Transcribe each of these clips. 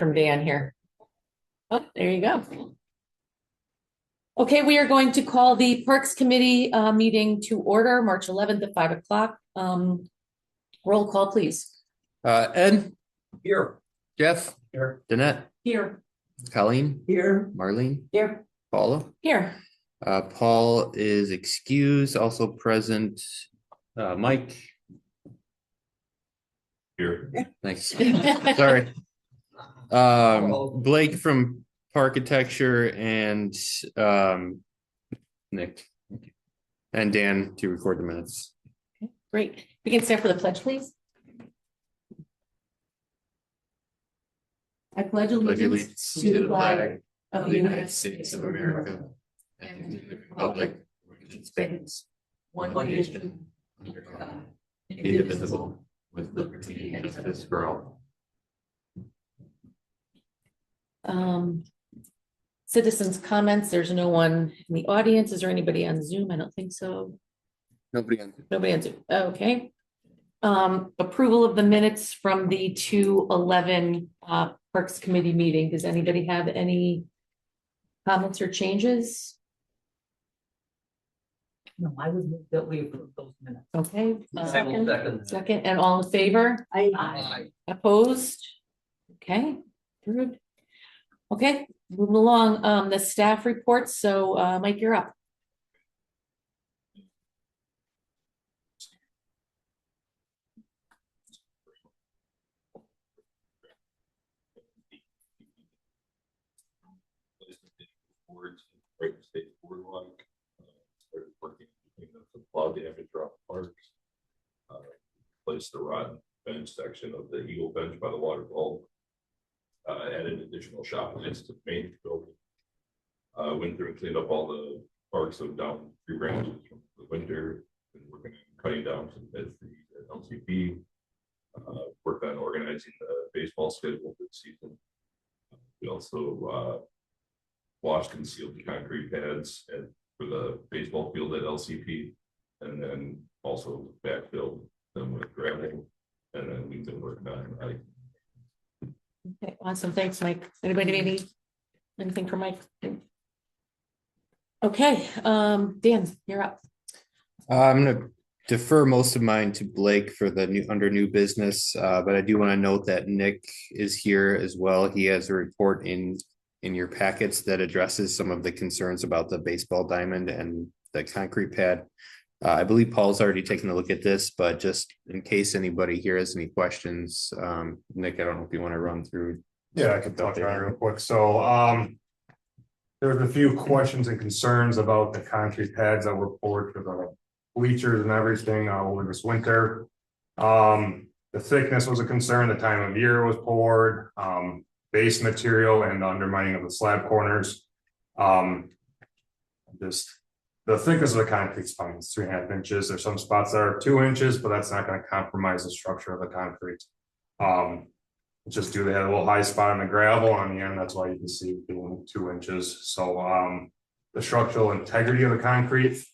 from Dan here. Oh, there you go. Okay, we are going to call the Parks Committee meeting to order, March 11th at 5 o'clock. Roll call, please. Ed? Here. Jeff? Here. Danette? Here. Colleen? Here. Marlene? Here. Paula? Here. Paul is excused, also present. Mike? Here. Thanks. Sorry. Blake from Architecture and Nick and Dan to record the minutes. Great. We can stand for the pledge, please. I pledge allegiance to the flag of the United States of America and to the republic which it stands, one nation, under God, indivisible, with liberty and justice for all. Citizens' comments. There's no one in the audience. Is there anybody on Zoom? I don't think so. Nobody on. Nobody on Zoom. Okay. Approval of the minutes from the 2/11 Parks Committee meeting. Does anybody have any comments or changes? No, I would move that we approve those minutes. Okay. Second. And all in favor? Aye. Opposed? Okay, good. Okay, moving along, the staff reports. So Mike, you're up. State boardwalk, started working between the flood damage off parks, placed the rod bench section of the Eagle bench by the waterfall, added additional shop lights to the main building, went through and cleaned up all the parks, so down 3 branches from the winter, and working on cutting down some beds for the LCP, worked on organizing the baseball schedule for the season. We also washed and sealed the concrete pads for the baseball field at LCP, and then also backfilled them with gravel, and then we've been working on Okay, awesome. Thanks, Mike. Anybody need anything for Mike? Okay, Dan, you're up. I'm gonna defer most of mine to Blake for the new business, but I do want to note that Nick is here as well. He has a report in your packets that addresses some of the concerns about the baseball diamond and the concrete pad. I believe Paul's already taken a look at this, but just in case anybody here has any questions, Nick, I don't know if you want to run through. Yeah, I could touch on it real quick. So there's a few questions and concerns about the concrete pads that were poured for the bleachers and everything over this winter. The thickness was a concern, the time of year was poured, base material and the undermining of the slab corners. Just the thickness of the concrete is fine. It's 3.5 inches. There's some spots that are 2 inches, but that's not going to compromise the structure of the concrete. It's just they had a little high spot on the gravel on the end. That's why you can see it being 2 inches. So the structural integrity of the concrete,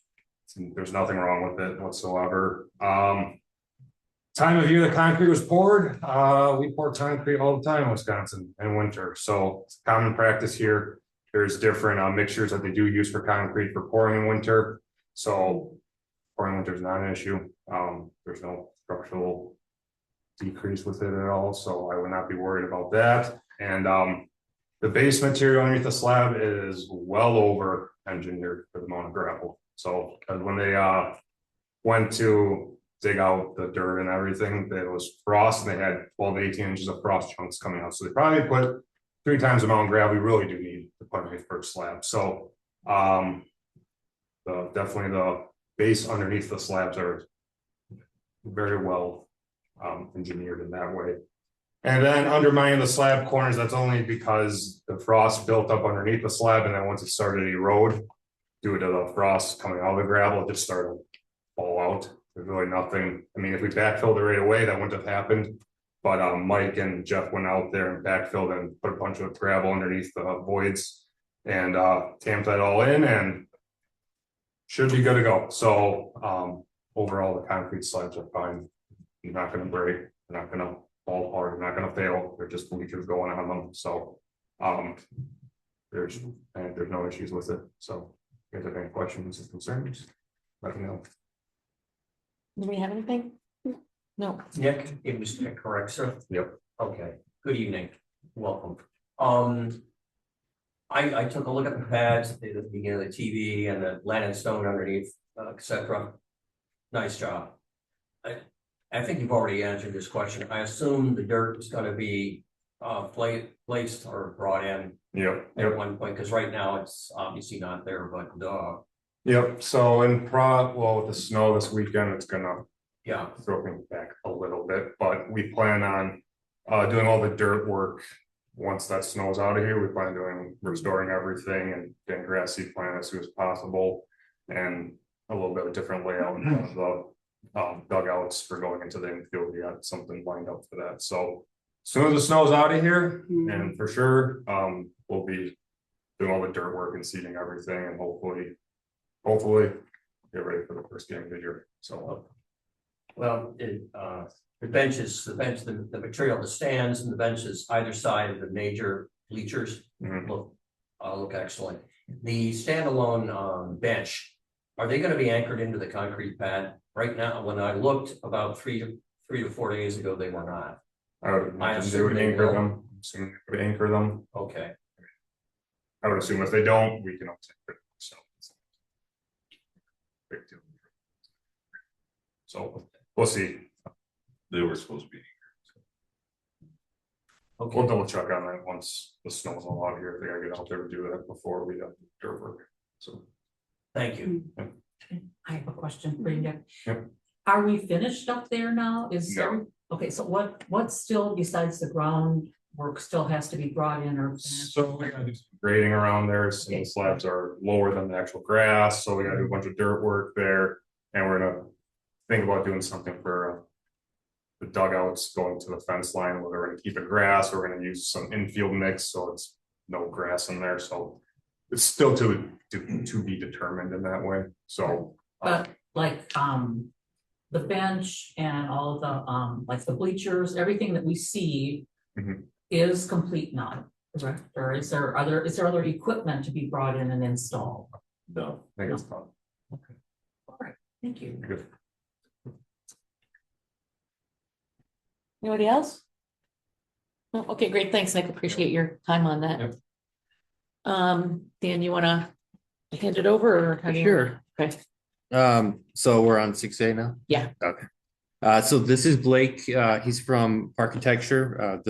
there's nothing wrong with it whatsoever. Time of year the concrete was poured. We pour concrete all the time in Wisconsin in winter. So it's common practice here. There's different mixtures that they do use for concrete for pouring in winter. So pouring in winter is not an issue. There's no structural decrease with it at all. So I would not be worried about that. And the base material underneath the slab is well over engineered for the amount of gravel. So when they went to dig out the dirt and everything, there was frost and they had 12 to 18 inches of frost chunks coming out. So they probably put 3 times the amount of gravel we really do need to put underneath first slab. So definitely the base underneath the slabs are very well engineered in that way. And then undermining the slab corners, that's only because the frost built up underneath the slab, and then once it started to erode due to the frost coming out of the gravel, it just started to fall out. There's really nothing. I mean, if we backfilled it right away, that wouldn't have happened. But Mike and Jeff went out there and backfilled and put a bunch of gravel underneath the voids and tamped that all in and should be good to go. So overall, the concrete slabs are fine. They're not going to break. They're not going to ballpark, they're not gonna fail, they're just bleachers going on them, so. There's no issues with it, so if you guys have any questions or concerns, let me know. Do we have anything? No. Nick, it was Nick, correct, sir? Yep. Okay, good evening, welcome. I took a look at the pads, the beginning of the TV and the land and stone underneath, et cetera. Nice job. I think you've already answered this question. I assume the dirt is gonna be placed or brought in Yep, at one point, because right now it's obviously not there, but yep, so with the snow this weekend, it's gonna yeah, throw things back a little bit, but we plan on doing all the dirt work. Once that snow's out of here, we plan on doing restoring everything and getting grass seed planted as soon as possible. And a little bit of different layout of the dugouts for going into the infield. We got something lined up for that, so as soon as the snow's out of here, and for sure, we'll be doing all the dirt work and seeding everything, and hopefully get ready for the first game of the year, so. well, the benches, the material, the stands and the benches either side of the major bleachers Mhm. look excellent. The standalone bench, are they gonna be anchored into the concrete pad? Right now, when I looked about 3 to 4 days ago, they were not. I would imagine they assume would they anchor will. them, assuming they would anchor them. Okay, I would assume if they don't, we can also anchor them, so. Big deal. So we'll see. They were supposed to be. We'll okay, double check on that once the snow's a lot here. They gotta get out there to do that before we do dirt work. So. thank you. I have a question for you, Nick. Yep. Are we finished up there now? No. Okay, so what's still besides the groundwork still has to be brought in or? So we gotta do some grading around there, some of the slabs are lower than the actual grass, so we gotta do a bunch of dirt work there. And we're gonna think about doing something for the dugouts going to the fence line, whether we're gonna keep it grass, or we're gonna use some infield mix, so it's no grass in there, so. It's still to be determined in that way, so. But like, the bench and all the, like the bleachers, everything that we see Mhm. is complete now, correct? Or is there other equipment to be brought in and installed? No, I think it's fine. All right, thank you. Good. Anybody else? No, okay, great, thanks, Nick, appreciate your time on that. Yep. Dan, you wanna hand it over or? how do you wanna- Okay, So we're on 6A now? Yeah. Okay. So this is Blake, he's from Parkitecture,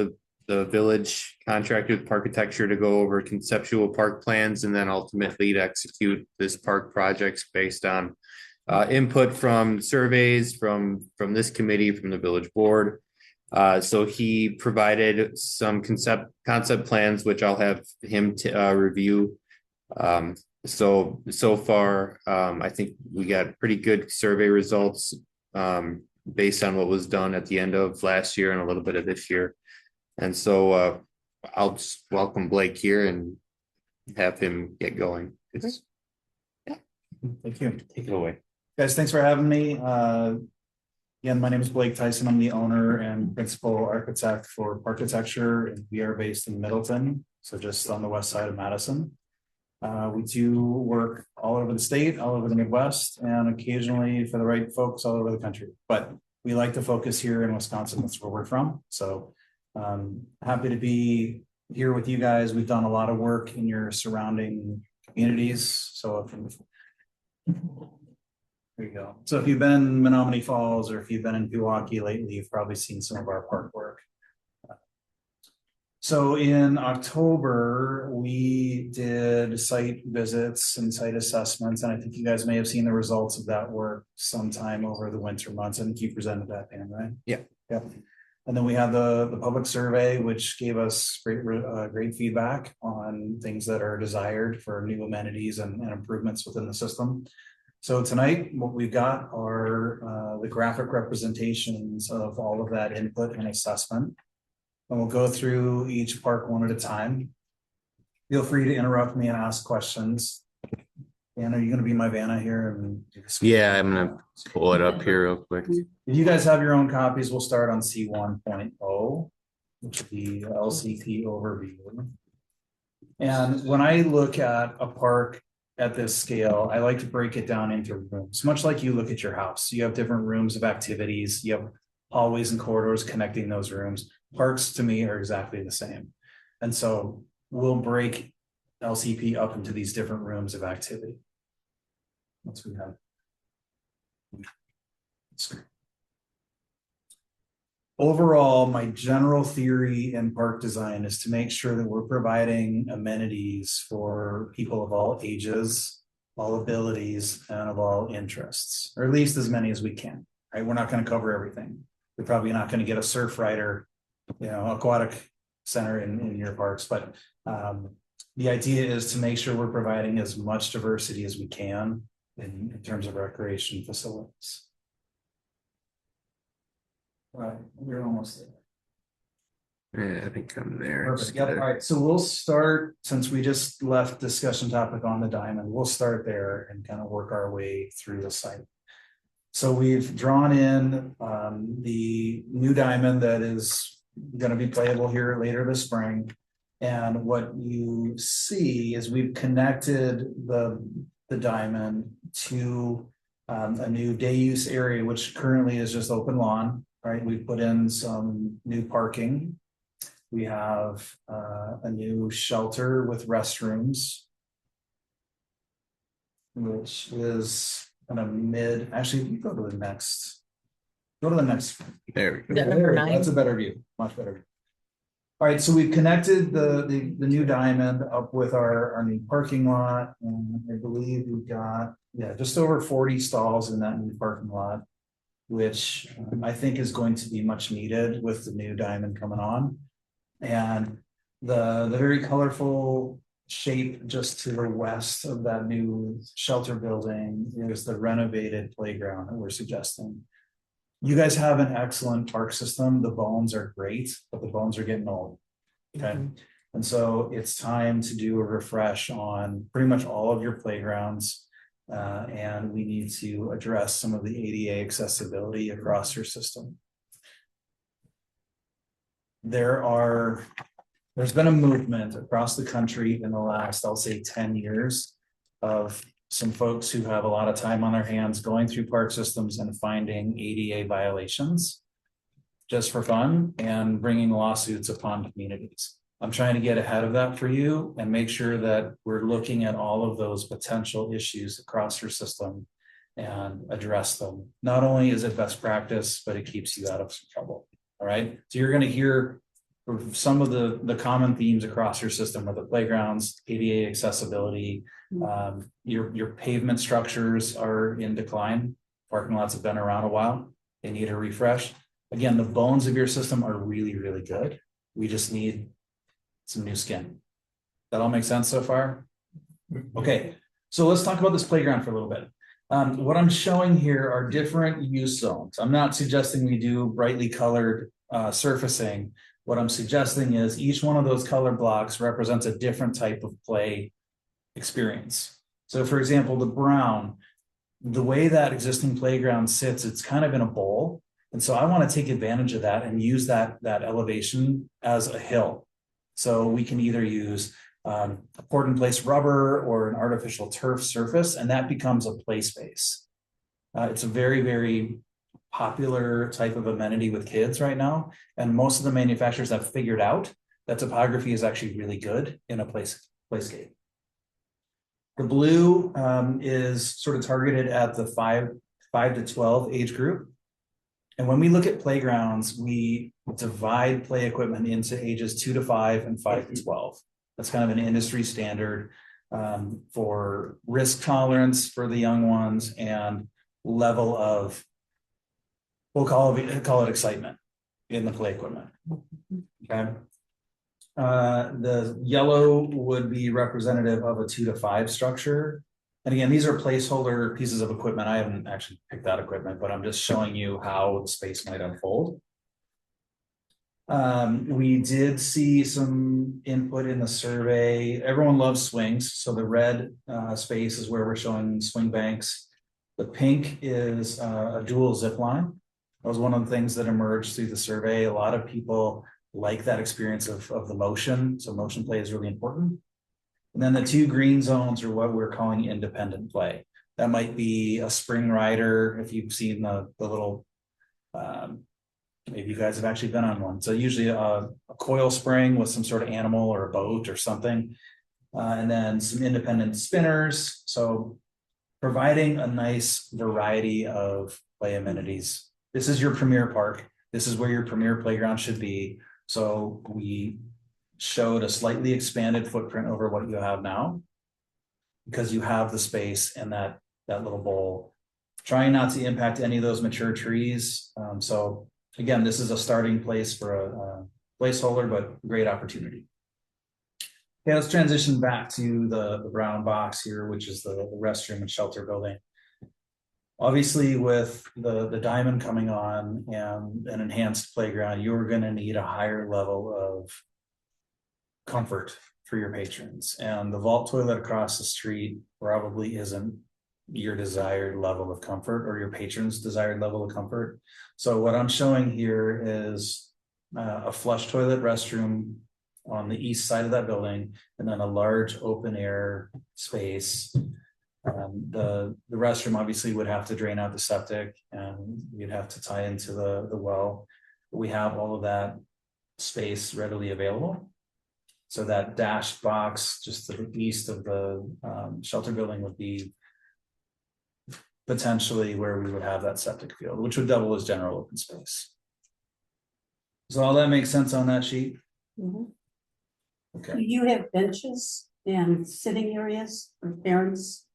the village contracted with Parkitecture to go over conceptual park plans and then ultimately to execute this park projects based on input from surveys from this committee, from the village board. So he provided some concept plans, which I'll have him review. So far, I think we got pretty good survey results based on what was done at the end of last year and a little bit of this year. And so I'll just welcome Blake here and have him get going. Thank you. Take it away. Guys, thanks for having me. Again, my name is Blake Tyson. I'm the owner and principal architect for Parkitecture, and we are based in Middleton, so just on the west side of Madison. We do work all over the state, all over the Midwest, and occasionally for the right folks all over the country. But we like to focus here in Wisconsin. That's where we're from. So happy to be here with you guys. We've done a lot of work in your surrounding communities. So there you go. So if you've been in Menominee Falls or if you've been in Pewaukee lately, you've probably seen some of our park work. So in October, we did site visits and site assessments, and I think you guys may have seen the results of that work sometime over the winter months. I think you presented that, Dan, right? Yeah. Yeah. And then we had the public survey, which gave us great feedback on things that are desired for new amenities and improvements within the system. So tonight, what we've got are the graphic representations of all of that input and assessment. And we'll go through each park one at a time. Feel free to interrupt me and ask questions. Dan, are you gonna be my Vanna here? Yeah, I'm gonna pull it up here real quick. If you guys have your own copies, we'll start on C 1.0, which would be LCP overview. And when I look at a park at this scale, I like to break it down into rooms, much like you look at your house. You have different rooms of activities, you have hallways and corridors connecting those rooms. Parks to me are exactly the same. And so we'll break LCP up into these different rooms of activity. Once we have. Overall, my general theory in park design is to make sure that we're providing amenities for people of all ages, all abilities, and of all interests, or at least as many as we can, right? We're not going to cover everything. We're probably not going to get a surf rider, aquatic center in your parks, but the idea is to make sure we're providing as much diversity as we can in terms of recreation facilities. Right, we're almost there. Yeah, I think I'm there. Perfect. Yep. All right. So we'll start, since we just left discussion topic on the diamond, we'll start there and kind of work our way through the site. So we've drawn in the new diamond that is going to be playable here later this spring. And what you see is we've connected the diamond to a new day use area, which currently is just open lawn. Right, we put in some new parking. We have a new shelter with restrooms, which is kind of mid. Actually, you go to the next. Go to the next. There we go. Number 9. That's a better view, much better view. All right, so we've connected the new diamond up with our new parking lot, and I believe we've got just over 40 stalls in that new parking lot, which I think is going to be much needed with the new diamond coming on. And the very colorful shape just to the west of that new shelter building is the renovated playground that we're suggesting. You guys have an excellent park system. The bones are great, but the bones are getting old. Okay. And so it's time to do a refresh on pretty much all of your playgrounds. And we need to address some of the ADA accessibility across your system. There's been a movement across the country in the last, I'll say 10 years of some folks who have a lot of time on their hands going through park systems and finding ADA violations just for fun and bringing lawsuits upon communities. I'm trying to get ahead of that for you and make sure that we're looking at all of those potential issues across your system and address them. Not only is it best practice, but it keeps you out of some trouble. All right. So you're going to hear some of the common themes across your system are the playgrounds, ADA accessibility, your pavement structures are in decline. Parking lots have been around a while. They need a refresh. Again, the bones of your system are really, really good. We just need some new skin. That all makes sense so far? Okay, so let's talk about this playground for a little bit. What I'm showing here are different use zones. I'm not suggesting we do brightly colored surfacing. What I'm suggesting is each one of those color blocks represents a different type of play experience. So for example, the brown, the way that existing playground sits, it's kind of in a bowl. And so I want to take advantage of that and use that elevation as a hill. So we can either use a poured in place rubber or an artificial turf surface, and that becomes a play space. It's a very, very popular type of amenity with kids right now. And most of the manufacturers have figured out that topography is actually really good in a playscape. The blue is sort of targeted at the 5 to 12 age group. And when we look at playgrounds, we divide play equipment into ages 2 to 5 and 5 to 12. That's kind of an industry standard for risk tolerance for the young ones and level of, we'll call it excitement in the play equipment. Okay. The yellow would be representative of a 2 to 5 structure. And again, these are placeholder pieces of equipment. I haven't actually picked that equipment, but I'm just showing you how the space might unfold. We did see some input in the survey. Everyone loves swings, so the red space is where we're showing swing banks. The pink is a dual zip line. That was one of the things that emerged through the survey. A lot of people like that experience of the motion, so motion play is really important. And then the two green zones are what we're calling independent play. That might be a spring rider, if you've seen the little maybe you guys have actually been on one. So usually a coil spring with some sort of animal or a boat or something. And then some independent spinners. So providing a nice variety of play amenities. This is your premier park. This is where your premier playground should be. So we showed a slightly expanded footprint over what you have now, because you have the space in that little bowl. Trying not to impact any of those mature trees. So again, this is a starting place for a placeholder, but great opportunity. Okay, let's transition back to the brown box here, which is the restroom and shelter building. Obviously, with the diamond coming on and an enhanced playground, you're going to need a higher level of comfort for your patrons. And the vault toilet across the street probably isn't your desired level of comfort or your patrons' desired level of comfort. So what I'm showing here is a flush toilet restroom on the east side of that building, and then a large open air space. The restroom obviously would have to drain out the septic, and you'd have to tie into the well. But we have all of that space readily available. So that dashed box just to the east of the shelter building would be potentially where we would have that septic field, which would double as general open space. So all that makes sense on that sheet? Do Okay. you have benches and sitting areas for parents?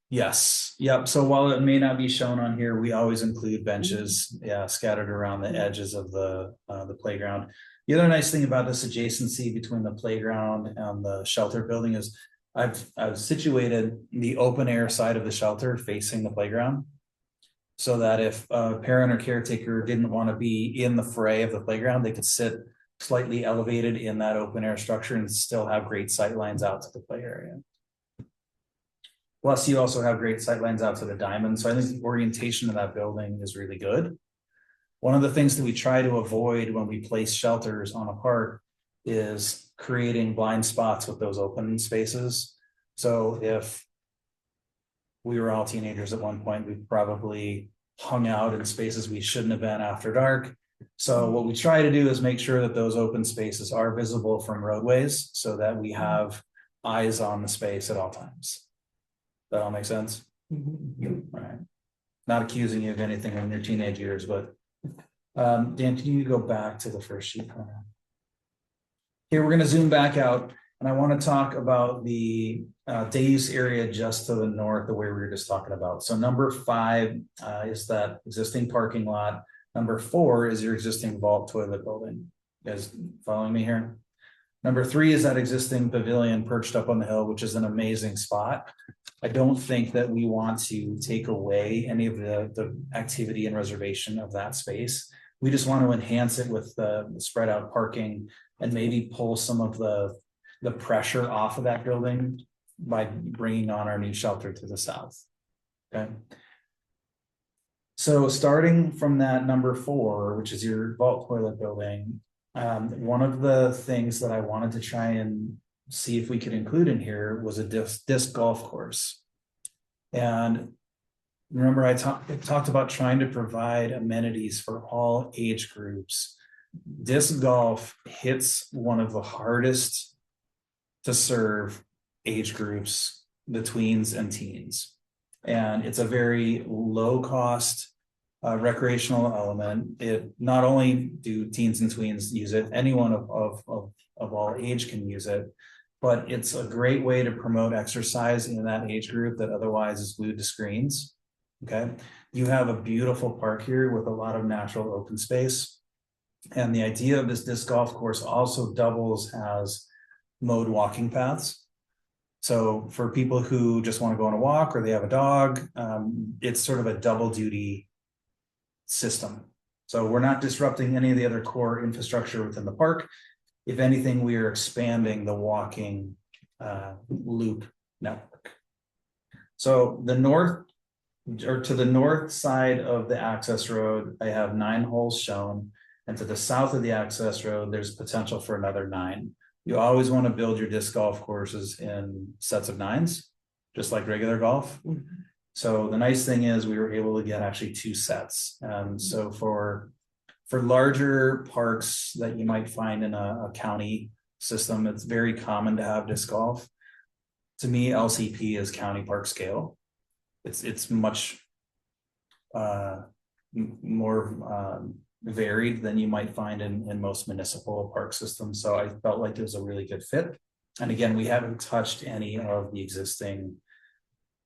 Yes, yep. So while it may not be shown on here, we always include benches, scattered around the edges of the playground. The other nice thing about this adjacency between the playground and the shelter building is I've situated the open air side of the shelter facing the playground, so that if a parent or caretaker didn't want to be in the fray of the playground, they could sit slightly elevated in that open air structure and still have great sight lines out to the play area. Plus, you also have great sight lines out to the diamond. So I think the orientation of that building is really good. One of the things that we try to avoid when we place shelters on a park is creating blind spots with those open spaces. So if we were all teenagers at one point, we probably hung out in spaces we shouldn't have been after dark. So what we try to do is make sure that those open spaces are visible from roadways so that we have eyes on the space at all times. That all make sense? Right. Not accusing you of anything in your teenage years, but Dan, can you go back to the first sheet? Here, we're going to zoom back out, and I want to talk about the day use area just to the north, the way we were just talking about. So number 5 is that existing parking lot. Number 4 is your existing vault toilet building. You guys following me here? Number 3 is that existing pavilion perched up on the hill, which is an amazing spot. I don't think that we want to take away any of the activity and reservation of that space. We just want to enhance it with the spread out parking and maybe pull some of the pressure off of that building by bringing on our new shelter to the south. Okay. So starting from that number 4, which is your vault toilet building, one of the things that I wanted to try and see if we could include in here was a disc golf course. And remember, I talked about trying to provide amenities for all age groups. Disc golf hits one of the hardest to serve age groups, the tweens and teens. And it's a very low cost recreational element. It not only do teens and tweens use it, anyone of all age can use it, but it's a great way to promote exercise in that age group that otherwise is glued to screens. Okay. You have a beautiful park here with a lot of natural open space. And the idea of this disc golf course also doubles as mode walking paths. So for people who just want to go on a walk or they have a dog, it's sort of a double duty system. So we're not disrupting any of the other core infrastructure within the park. If anything, we are expanding the walking loop network. So the north, or to the north side of the access road, I have 9 holes shown. And to the south of the access road, there's potential for another 9. You always want to build your disc golf courses in sets of 9s, just like regular golf. So the nice thing is we were able to get actually 2 sets. And so for larger parks that you might find in a county system, it's very common to have disc golf. To me, LCP is county park scale. It's much more varied than you might find in most municipal park systems. So I felt like it was a really good fit. And again, we haven't touched any of the existing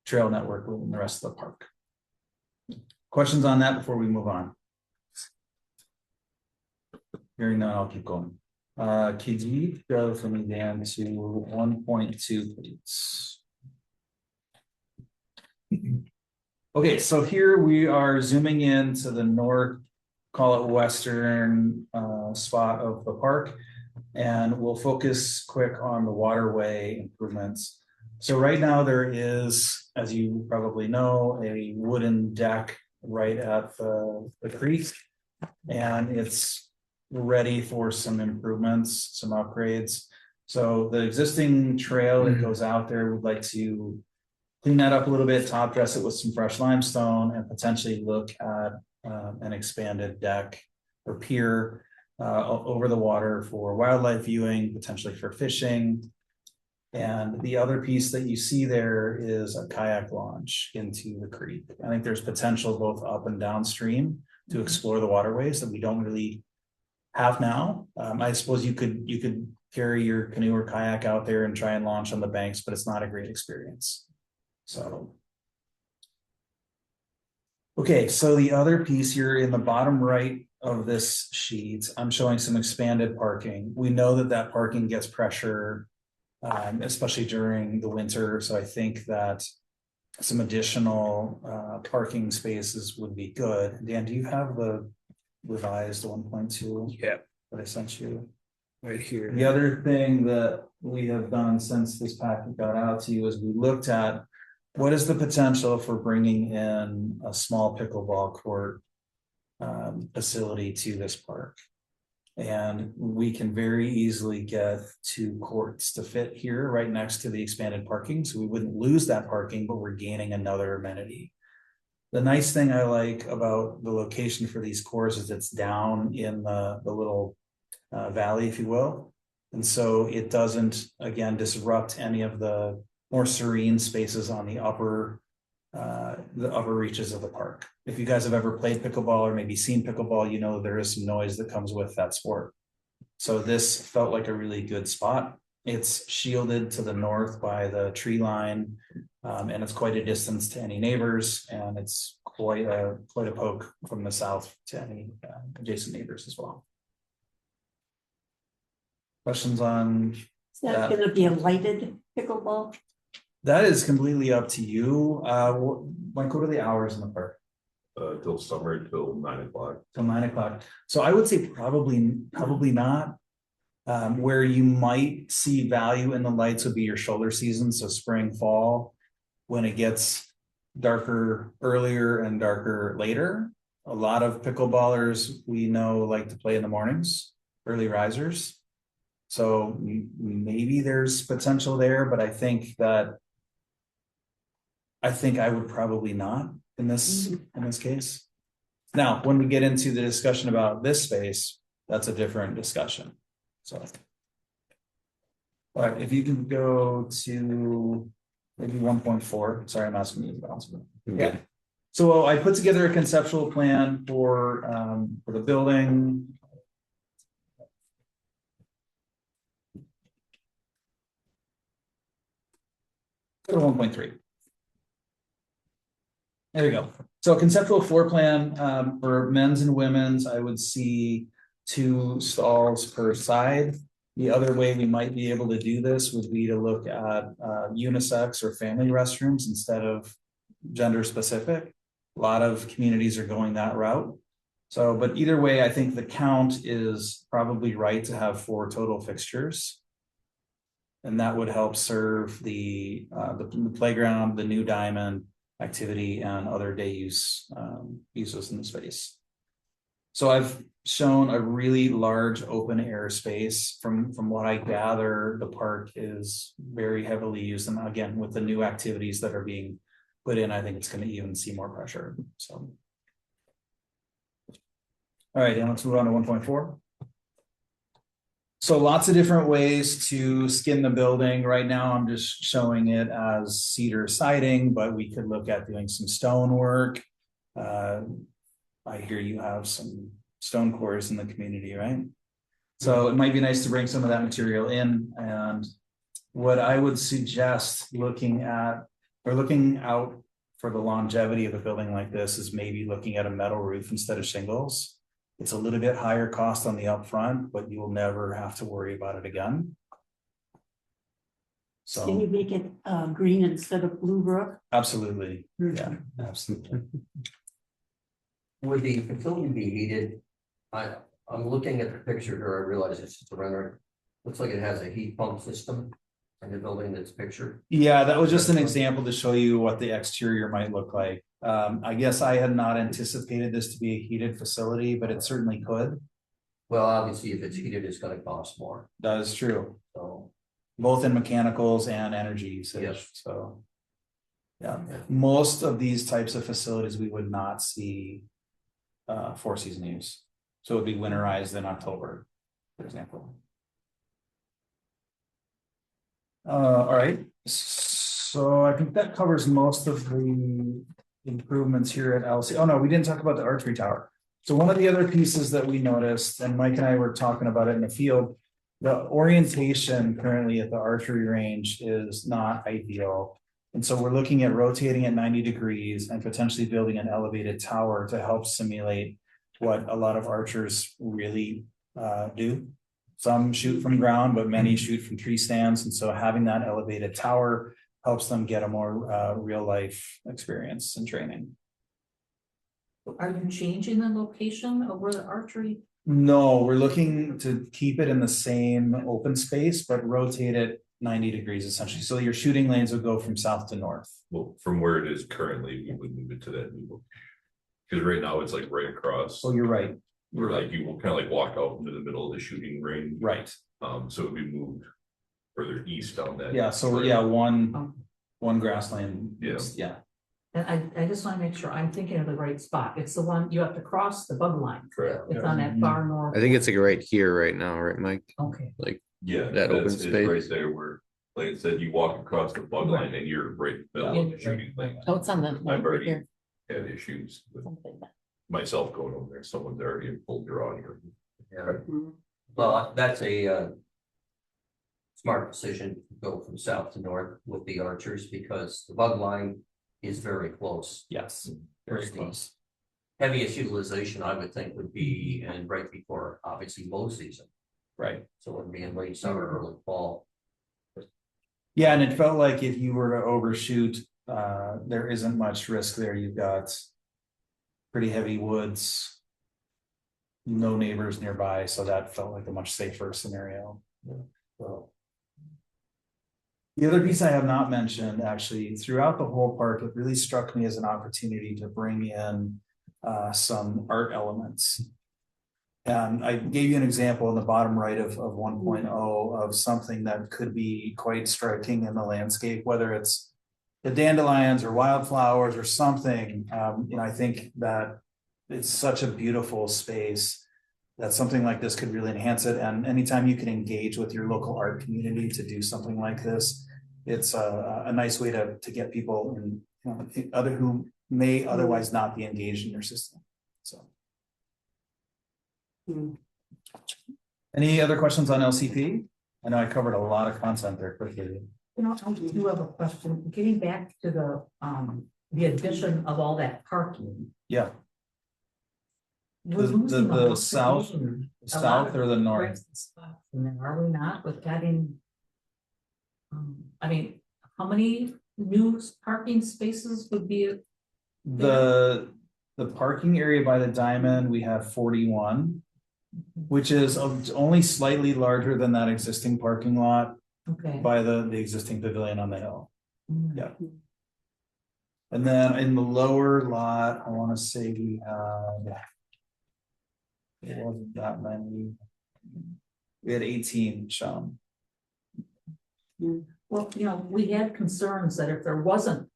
trail network within the rest of the park. Questions on that before we move on? Hearing none, I'll keep going. Could you go for me down to 1.2, please? Okay, so here we are zooming in to the north, call it western spot of the park, and we'll focus quick on the waterway improvements. So right now there is, as you probably know, a wooden deck right at the creek, and it's ready for some improvements, some upgrades. So the existing trail that goes out there, would like to clean that up a little bit, top dress it with some fresh limestone, and potentially look at an expanded deck or pier over the water for wildlife viewing, potentially for fishing. And the other piece that you see there is a kayak launch into the creek. I think there's potential both up and downstream to explore the waterways that we don't really have now. I suppose you could carry your canoe or kayak out there and try and launch on the banks, but it's not a great experience. So, okay, so the other piece here in the bottom right of this sheet, I'm showing some expanded parking. We know that parking gets pressure, especially during the winter. So I think that some additional parking spaces would be good. Dan, do you have the revised 1.2? Yeah, That I sent you right here. The other thing that we have done since this packet got out to you is we looked at what is the potential for bringing in a small pickleball court facility to this park. And we can very easily get 2 courts to fit here right next to the expanded parking. So we wouldn't lose that parking, but we're gaining another amenity. The nice thing I like about the location for these courts is it's down in the little valley, if you will. And so it doesn't, again, disrupt any of the more serene spaces on the upper reaches of the park. If you guys have ever played pickleball or maybe seen pickleball, you know there is some noise that comes with that sport. So this felt like a really good spot. It's shielded to the north by the tree line, and it's quite a distance to any neighbors, and it's quite a poke from the south to any adjacent neighbors as well. Questions on Is that gonna be a lighted pickleball? that? Is completely up to you. Like, what are the hours in the park? Till summer, till 9 o'clock. Till 9 o'clock. So I would say probably not. Where you might see value in the lights would be your shoulder season, so spring, fall, when it gets darker earlier and darker later. A lot of pickleballers we know like to play in the mornings, early risers. So maybe there's potential there, but I think I would probably not in this case. Now, when we get into the discussion about this space, that's a different discussion. So, all right, if you can go to maybe 1.4. Sorry, I'm asking you to bounce. Yeah. So I put together a conceptual plan for the building. Go to 1.3. There we go. So conceptual floor plan for men's and women's, I would see 2 stalls per side. The other way we might be able to do this would be to look at unisex or family restrooms instead of gender specific. A lot of communities are going that route. So, but either way, I think the count is probably right to have 4 total fixtures. And that would help serve the playground, the new diamond activity and other day use uses in the space. So I've shown a really large open air space. From what I gather, the park is very heavily used. And again, with the new activities that are being put in, I think it's going to even see more pressure. So. All right, and let's move on to 1.4. So lots of different ways to skin the building. Right now, I'm just showing it as cedar siding, but we could look at doing some stone work. I hear you have some stone cores in the community, right? So it might be nice to bring some of that material in. And what I would suggest looking at or looking out for the longevity of a building like this is maybe looking at a metal roof instead of shingles. It's a little bit higher cost on the upfront, but you will never have to worry about it again. Can you So make it green instead of blue brook? absolutely, yeah, absolutely. Would the facility be heated? I'm looking at the picture here, I realize it's just a rendering. Looks like it has a heat pump system in the building that's pictured. Yeah, that was just an example to show you what the exterior might look like. I guess I had not anticipated this to be a heated facility, but it certainly could. Well, obviously, if it's heated, it's gonna cost more, That is true, so. both in mechanicals and energy usage, Yes. so. Yeah, most of these types of facilities, we would not see 4-season use. So it would be winterized in October, for example. All right, so I think that covers most of the improvements here at LC. Oh, no, we didn't talk about the archery tower. So one of the other pieces that we noticed, and Mike and I were talking about it in the field, the orientation currently at the archery range is not ideal. And so we're looking at rotating at 90 degrees and potentially building an elevated tower to help simulate what a lot of archers really do. Some shoot from ground, but many shoot from tree stands. And so having that elevated tower helps them get a more real life experience and training. Are you changing the location of where the archery? No, we're looking to keep it in the same open space, but rotate it 90 degrees essentially. So your shooting lanes would go from south to north. Well, from where it is currently, we would move it to that new location. Because right now it's like right across, So you're right. where like you will kind of like walk out into the middle of the shooting range. Right. So it would be moved further east down that. Yeah. So trail. yeah, one grassland. Yeah. Yeah. And I just want to make sure I'm thinking of the right spot. It's the one you have to cross the bug line. Correct. It's on that far north. I think it's like right here, right now, right, Mike? Okay, Yeah, That open that's it space. right there where, like I said, you walk across the bug line and you're right in the middle of the shooting lane. Oh, it's on the. I've already here. had issues with Something that- myself going over there. Someone's already pulled your on here. Yeah. Well, that's a smart decision to go from south to north with the archers because the bug line is very close. Yes. Very close. Heaviest utilization, I would think, would be and right before, obviously, mow season. Right. So it would be in late summer, early fall. Yeah, and it felt like if you were to overshoot, there isn't much risk there. You've got pretty heavy woods, no neighbors nearby, so that felt like a much safer scenario. So. The other piece I have not mentioned, actually, throughout the whole park, it really struck me as an opportunity to bring in some art elements. And I gave you an example in the bottom right of 1.0 of something that could be quite striking in the landscape, whether it's the dandelions or wildflowers or something. I think that it's such a beautiful space that something like this could really enhance it. And anytime you can engage with your local art community to do something like this, it's a nice way to get people in, other who may otherwise not be engaged in your system. So. Any other questions on LCP? I know I covered a lot of content there quickly. I do have a question. Getting back to the addition of all that parking. Yeah, We're losing a lot of south- green, a lot south of or the north? bricks and stuff. And then are we not with getting? I mean, how many new parking spaces would be? The The parking area by the diamond, we have 41, which is only slightly larger than that existing parking lot Okay. by the existing pavilion on the hill. Mm. Yeah. And then in the lower lot, I want to say we had. It wasn't that many. We had 18 shown. Well, you know, we had concerns that if there wasn't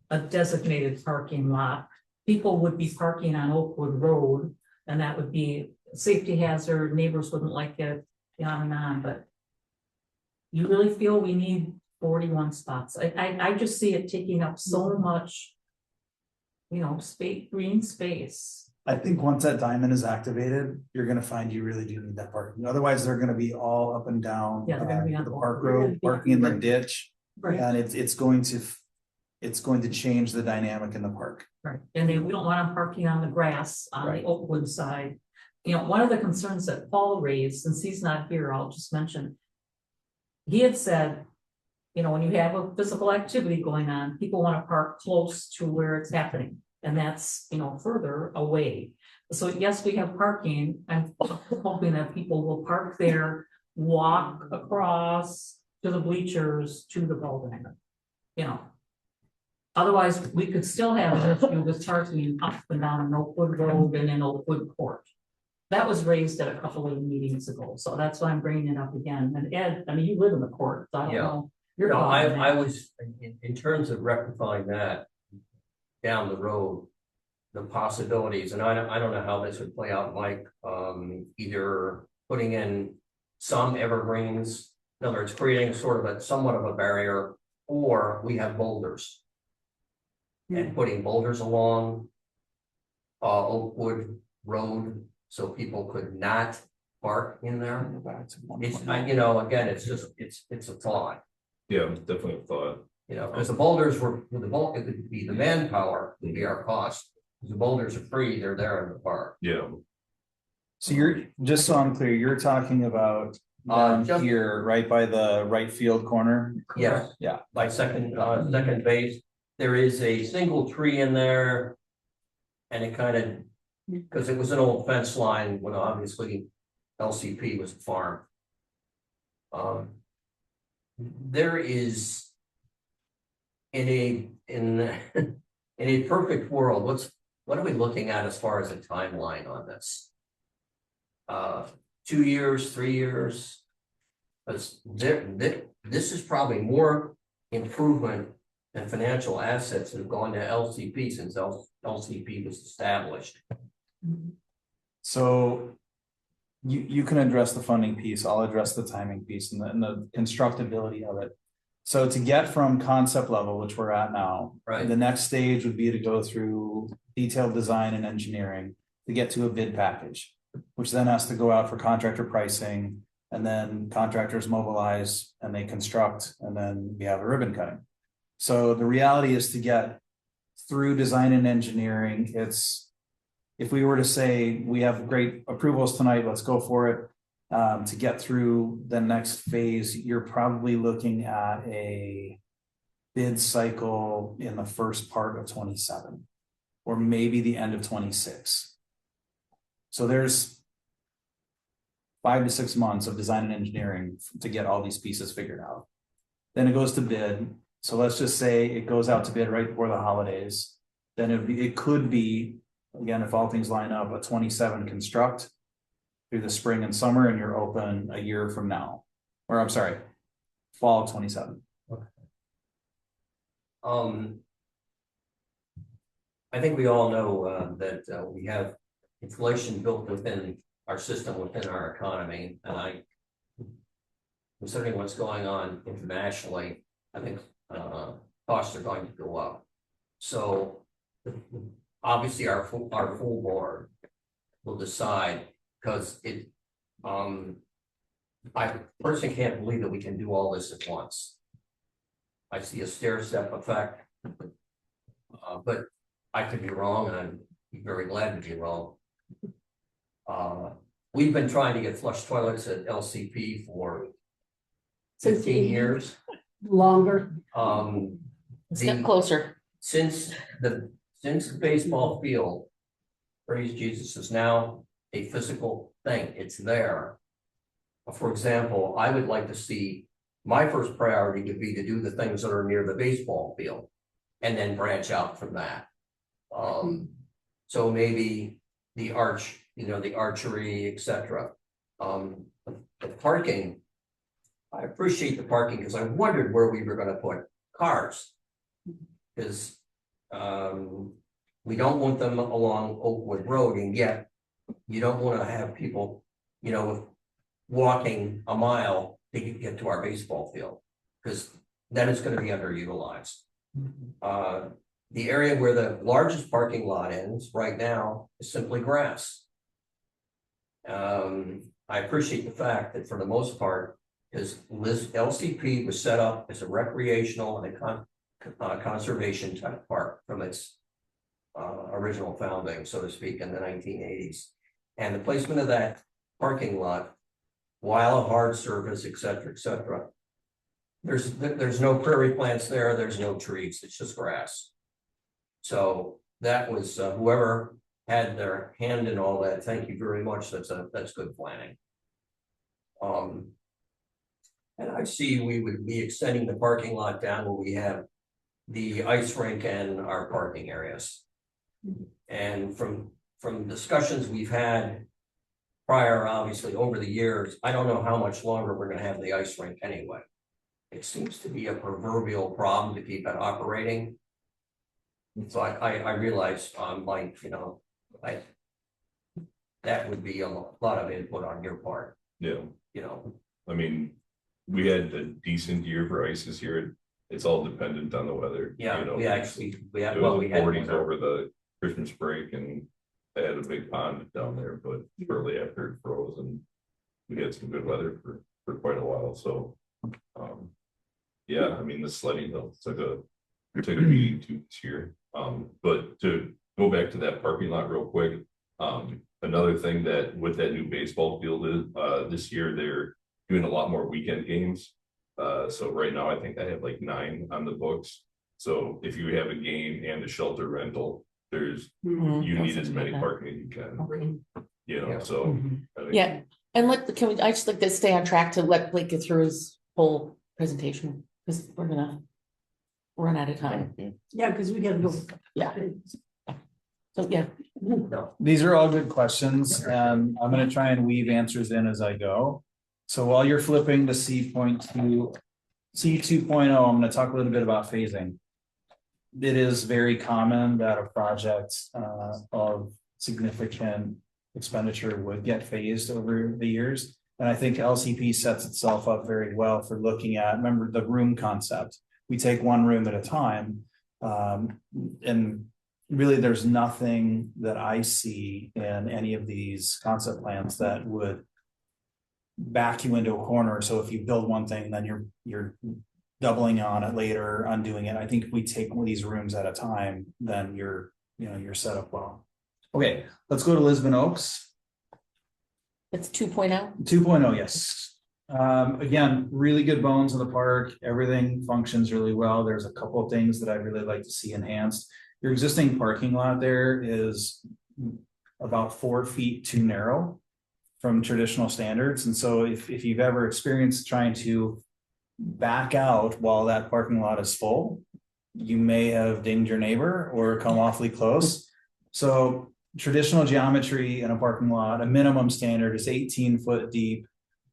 a designated parking lot, people would be parking on Oakwood Road, and that would be a safety hazard, neighbors wouldn't like it, on and on, but you really feel we need 41 spots? I just see it taking up so much, you know, green space. I think once that diamond is activated, you're gonna find you really do need that parking. Otherwise, they're gonna be all up and down Yeah, they're gonna be on the the- park road, parking in the ditch. Right. And it's going to change the dynamic in the park. Right, and then we don't want them parking on the grass on the Right. Oakwood side. You know, one of the concerns that Paul raised, since he's not here, I'll just mention. He had said, you know, when you have a physical activity going on, people want to park close to where it's happening. And that's, you know, further away. So yes, we have parking. I'm hoping that people will park there, walk across to the bleachers to the ball diamond. You know. Otherwise, we could still have an issue with parking up and down Oakwood Road and in Oakwood Court. That was raised at a couple of meetings ago, so that's why I'm bringing it up again. And Ed, I mean, you live in the court, so I don't Yeah. know. Your No, thought on that. I was, in terms of rectifying that down the road, the possibilities, and I don't know how this would play out, Mike, either putting in some evergreens, in other words, creating sort of somewhat of a barrier, or we have boulders. And putting boulders along Oakwood Road, so people could not park in there. It's, you know, again, it's just, it's a thought. Yeah, definitely a thought. You know, because the boulders were, it could be the manpower, would be our cost. The boulders are free, they're there in the park. Yeah, So you're, just so I'm clear, you're talking about down just- here, right by the right field corner? Yes. Yeah. By second base, there is a single tree in there. And it kind of, because it was an old fence line when obviously LCP was a farm. There is. In a perfect world, what are we looking at as far as a timeline on this? 2 years, 3 years? Because this is probably more improvement and financial assets that have gone to LCP since LCP was established. So you can address the funding piece, I'll address the timing piece and the constructability of it. So to get from concept level, which we're at now, Right. the next stage would be to go through detailed design and engineering to get to a bid package, which then has to go out for contractor pricing, and then contractors mobilize and they construct, and then we have a ribbon cutting. So the reality is to get through design and engineering, if we were to say we have great approvals tonight, let's go for it. To get through the next phase, you're probably looking at a bid cycle in the first part of 27, or maybe the end of 26. So there's 5 to 6 months of design and engineering to get all these pieces figured out. Then it goes to bid. So let's just say it goes out to bid right before the holidays. Then it could be, again, if all things line up, a 27 construct through the spring and summer, and you're open a year from now, or I'm sorry, fall of 27. I think we all know that we have inflation built within our system, within our economy, and considering what's going on internationally, I think costs are going to go up. So obviously our full board will decide, because I personally can't believe that we can do all this at once. I see a stair step effect, but I could be wrong, and I'd be very glad to be wrong. We've been trying to get flush toilets at LCP for 15 years. Longer. Step closer. Since the baseball field praise Jesus, is now a physical thing. It's there. For example, I would like to see, my first priority would be to do the things that are near the baseball field and then branch out from that. So maybe the the archery, etc. The parking, I appreciate the parking because I wondered where we were going to put cars. Because we don't want them along Oakwood Road, and yet you don't want to have people, walking a mile to get to our baseball field, because then it's going to be underutilized. The area where the largest parking lot ends right now is simply grass. I appreciate the fact that for the most part, because LCP was set up as a recreational and a conservation type park from its original founding, so to speak, in the 1980s. And the placement of that parking lot, while a hard surface, et cetera, there's no prairie plants there, there's no trees, it's just grass. So that was whoever had their hand in all that, thank you very much. That's good planning. And I see we would be extending the parking lot down where we have the ice rink and our parking areas. And from discussions we've had prior, obviously over the years, I don't know how much longer we're going to have the ice rink anyway. It seems to be a proverbial problem to keep it operating. So I realize that would be a lot of input on your part. Yeah. I mean, we had a decent year for ice this year. It's all dependent on the weather. Yeah, It we had was 40s over the Christmas break, and they had a big pond down there, but shortly after it froze, and we had some good weather for quite a while. So yeah, I mean, the sledding though took a beating too this year. But to go back to that parking lot real quick, another thing that with that new baseball field is this year they're doing a lot more weekend games. So right now I think I have like 9 on the books. So if you have a game and a shelter rental, you need as many parking as you can. Okay. So I think, Yeah, and I just like to stay on track to let Blake get through his whole presentation, because we're gonna run out of time. Yeah, because we gotta go. Yeah. So, yeah. These are all good questions, and I'm gonna try and weave answers in as I go. So while you're flipping to C.2, I'm gonna talk a little bit about phasing. It is very common that a project of significant expenditure would get phased over the years. And I think LCP sets itself up very well for looking at, remember the room concept. We take one room at a time. And really there's nothing that I see in any of these concept plans that would back you into a corner. So if you build one thing, then you're doubling on it later, undoing it. I think if we take one of these rooms at a time, then you're set up well. Okay, let's go to Lisbon Oaks. It's 2.0. 2.0, yes. Again, really good bones in the park. Everything functions really well. There's a couple of things that I really like to see enhanced. Your existing parking lot there is about 4 feet too narrow from traditional standards. And so if you've ever experienced trying to back out while that parking lot is full, you may have dinged your neighbor or come awfully close. So traditional geometry in a parking lot, a minimum standard is 18 foot deep,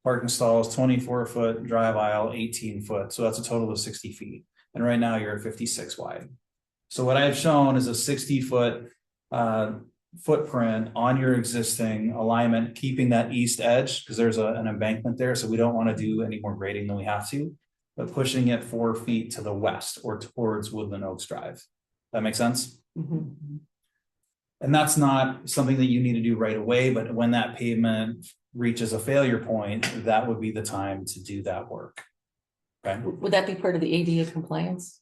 parking stalls, 24 foot, drive aisle, 18 foot. So that's a total of 60 feet. And right now you're at 56 wide. So what I've shown is a 60 foot footprint on your existing alignment, keeping that east edge, because there's an embankment there. So we don't want to do any more grading than we have to, but pushing it 4 feet to the west or towards Woodland Oaks Drive. That makes sense? Mm-hmm. And that's not something that you need to do right away, but when that pavement reaches a failure point, that would be the time to do that work. Okay. Would that be part of the ADA compliance?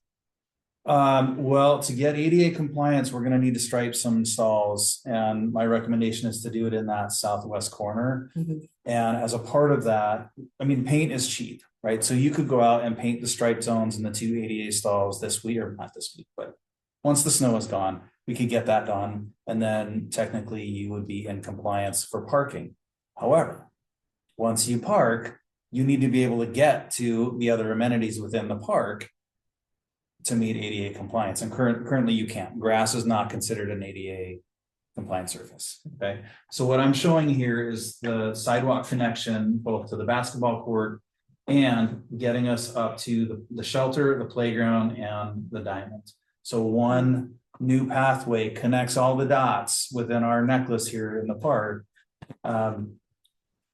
Well, to get ADA compliance, we're going to need to stripe some stalls, and my recommendation is to do it in that southwest corner. Mm-hmm. And as a part of that, I mean, paint is cheap, right? So you could go out and paint the stripe zones in the 2 ADA stalls this week, or not this week, but once the snow is gone, we could get that done, and then technically you would be in compliance for parking. However, once you park, you need to be able to get to the other amenities within the park to meet ADA compliance, and currently you can't. Grass is not considered an ADA compliant surface, okay? So what I'm showing here is the sidewalk connection both to the basketball court and getting us up to the shelter, the playground, and the diamond. So one new pathway connects all the dots within our necklace here in the park,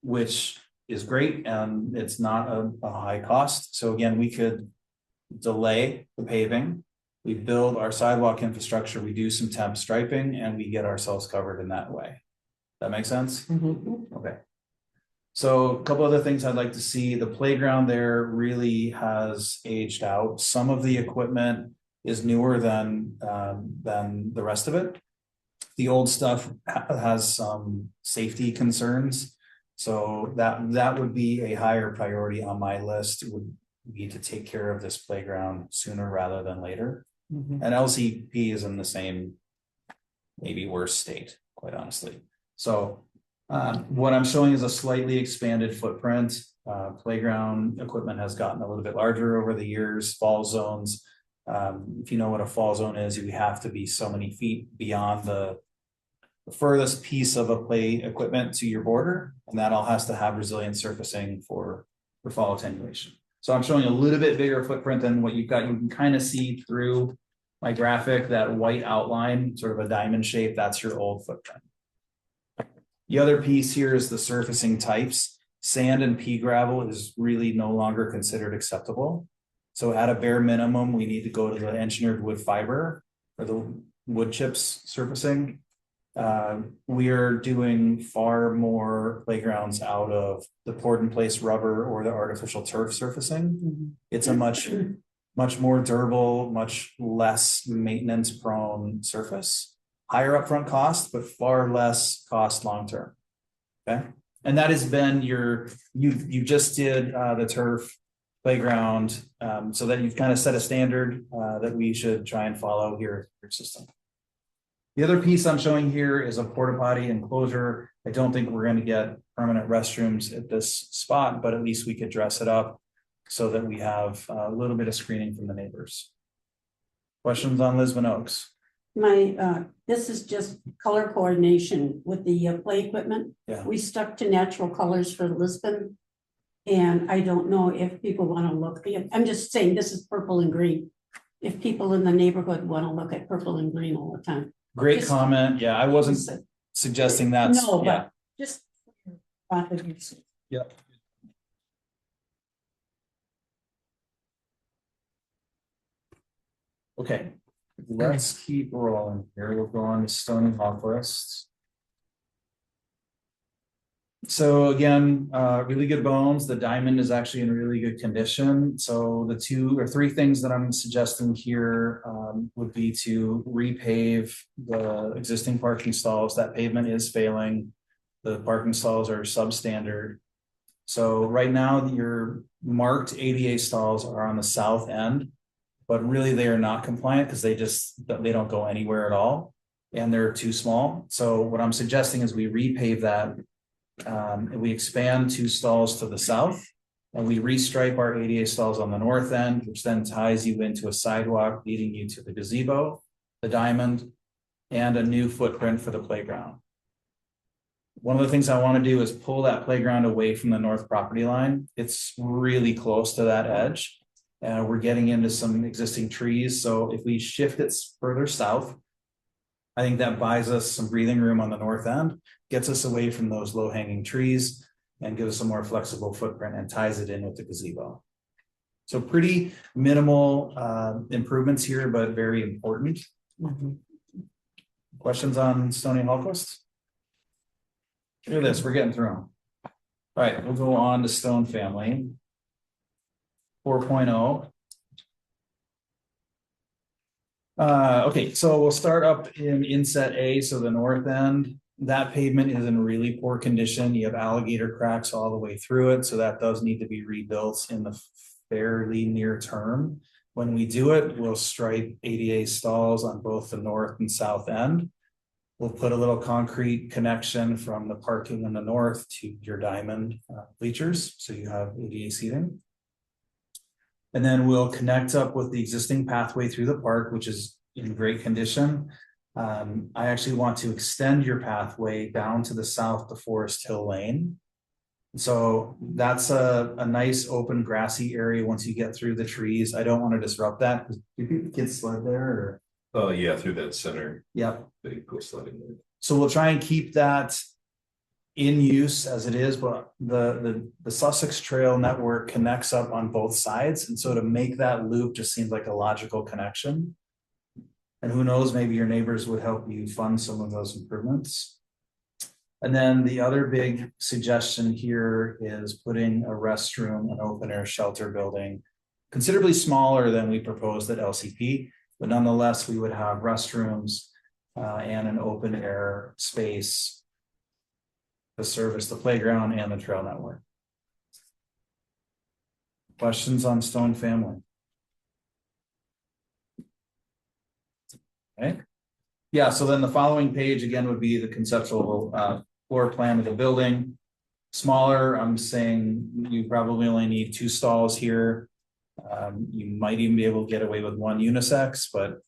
which is great, and it's not a high cost. So again, we could delay the paving, we build our sidewalk infrastructure, we do some temp striping, and we get ourselves covered in that way. That make sense? Okay. So a couple other things I'd like to see. The playground there really has aged out. Some of the equipment is newer than the rest of it. The old stuff has some safety concerns. So that would be a higher priority on my list, would be to take care of this playground sooner rather than later. And LCP is in the same, maybe worse state, quite honestly. So what I'm showing is a slightly expanded footprint. Playground equipment has gotten a little bit larger over the years. Fall zones. If you know what a fall zone is, you have to be so many feet beyond the furthest piece of a play equipment to your border, and that all has to have resilient surfacing for fall attenuation. So I'm showing a little bit bigger footprint than what you've got. You can kind of see through my graphic, that white outline, sort of a diamond shape, that's your old footprint. The other piece here is the surfacing types. Sand and pea gravel is really no longer considered acceptable. So at a bare minimum, we need to go to the engineered wood fiber or the wood chips surfacing. We are doing far more playgrounds out of the poured in place rubber or the artificial turf surfacing. It's a much more durable, much less maintenance prone surface. Higher upfront cost, but far less cost long term. Okay, and that has been you just did the turf playground, so that you've kind of set a standard that we should try and follow here in your system. The other piece I'm showing here is a porta potty enclosure. I don't think we're going to get permanent restrooms at this spot, but at least we could dress it up so that we have a little bit of screening from the neighbors. Questions on Lisbon Oaks? This is just color coordination with the play equipment. Yeah. We stuck to natural colors for Lisbon. And I don't know if people want to look, I'm just saying this is purple and green. If people in the neighborhood want to look at purple and green all the time. Great Just- comment. Yeah, I wasn't suggesting that. No, Yeah. but just. Yeah. Okay, let's keep rolling here. We'll go on to Stony Hawk Forest. So again, really good bones. The diamond is actually in really good condition. So the 2 or 3 things that I'm suggesting here would be to repave the existing parking stalls. That pavement is failing. The parking stalls are substandard. So right now your marked ADA stalls are on the south end, but really they are not compliant because they don't go anywhere at all. And they're too small. So what I'm suggesting is we repave that. We expand 2 stalls to the south, and we restripe our ADA stalls on the north end, which then ties you into a sidewalk leading you to the gazebo, the diamond, and a new footprint for the playground. One of the things I want to do is pull that playground away from the north property line. It's really close to that edge. We're getting into some existing trees. So if we shift it further south, I think that buys us some breathing room on the north end, gets us away from those low-hanging trees, and gives us a more flexible footprint and ties it in with the gazebo. So pretty minimal improvements here, but very important. Questions on Stony Hawkwood? Look at this, we're getting through them. All right, we'll go on to Stone Family 4.0. Okay, so we'll start up in inset A, so the north end. That pavement is in really poor condition. You have alligator cracks all the way through it, so that does need to be rebuilt in the fairly near term. When we do it, we'll stripe ADA stalls on both the north and south end. We'll put a little concrete connection from the parking in the north to your diamond bleachers, so you have ADA seating. And then we'll connect up with the existing pathway through the park, which is in great condition. I actually want to extend your pathway down to the south to Forest Hill Lane. So that's a nice open grassy area once you get through the trees. I don't want to disrupt that. Do kids sled there or? Oh, yeah, through that center, Yep. they go sledding there. So we'll try and keep that in use as it is, but the Sussex Trail network connects up on both sides. And so to make that loop just seems like a logical connection. And who knows, maybe your neighbors would help you fund some of those improvements. And then the other big suggestion here is putting a restroom, an open air shelter building, considerably smaller than we proposed at LCP, but nonetheless, we would have restrooms and an open air space to service the playground and the trail network. Questions on Stone Family? Okay. Yeah, so then the following page again would be the conceptual floor plan of the building. Smaller, I'm saying you probably only need 2 stalls here. You might even be able to get away with 1 unisex, but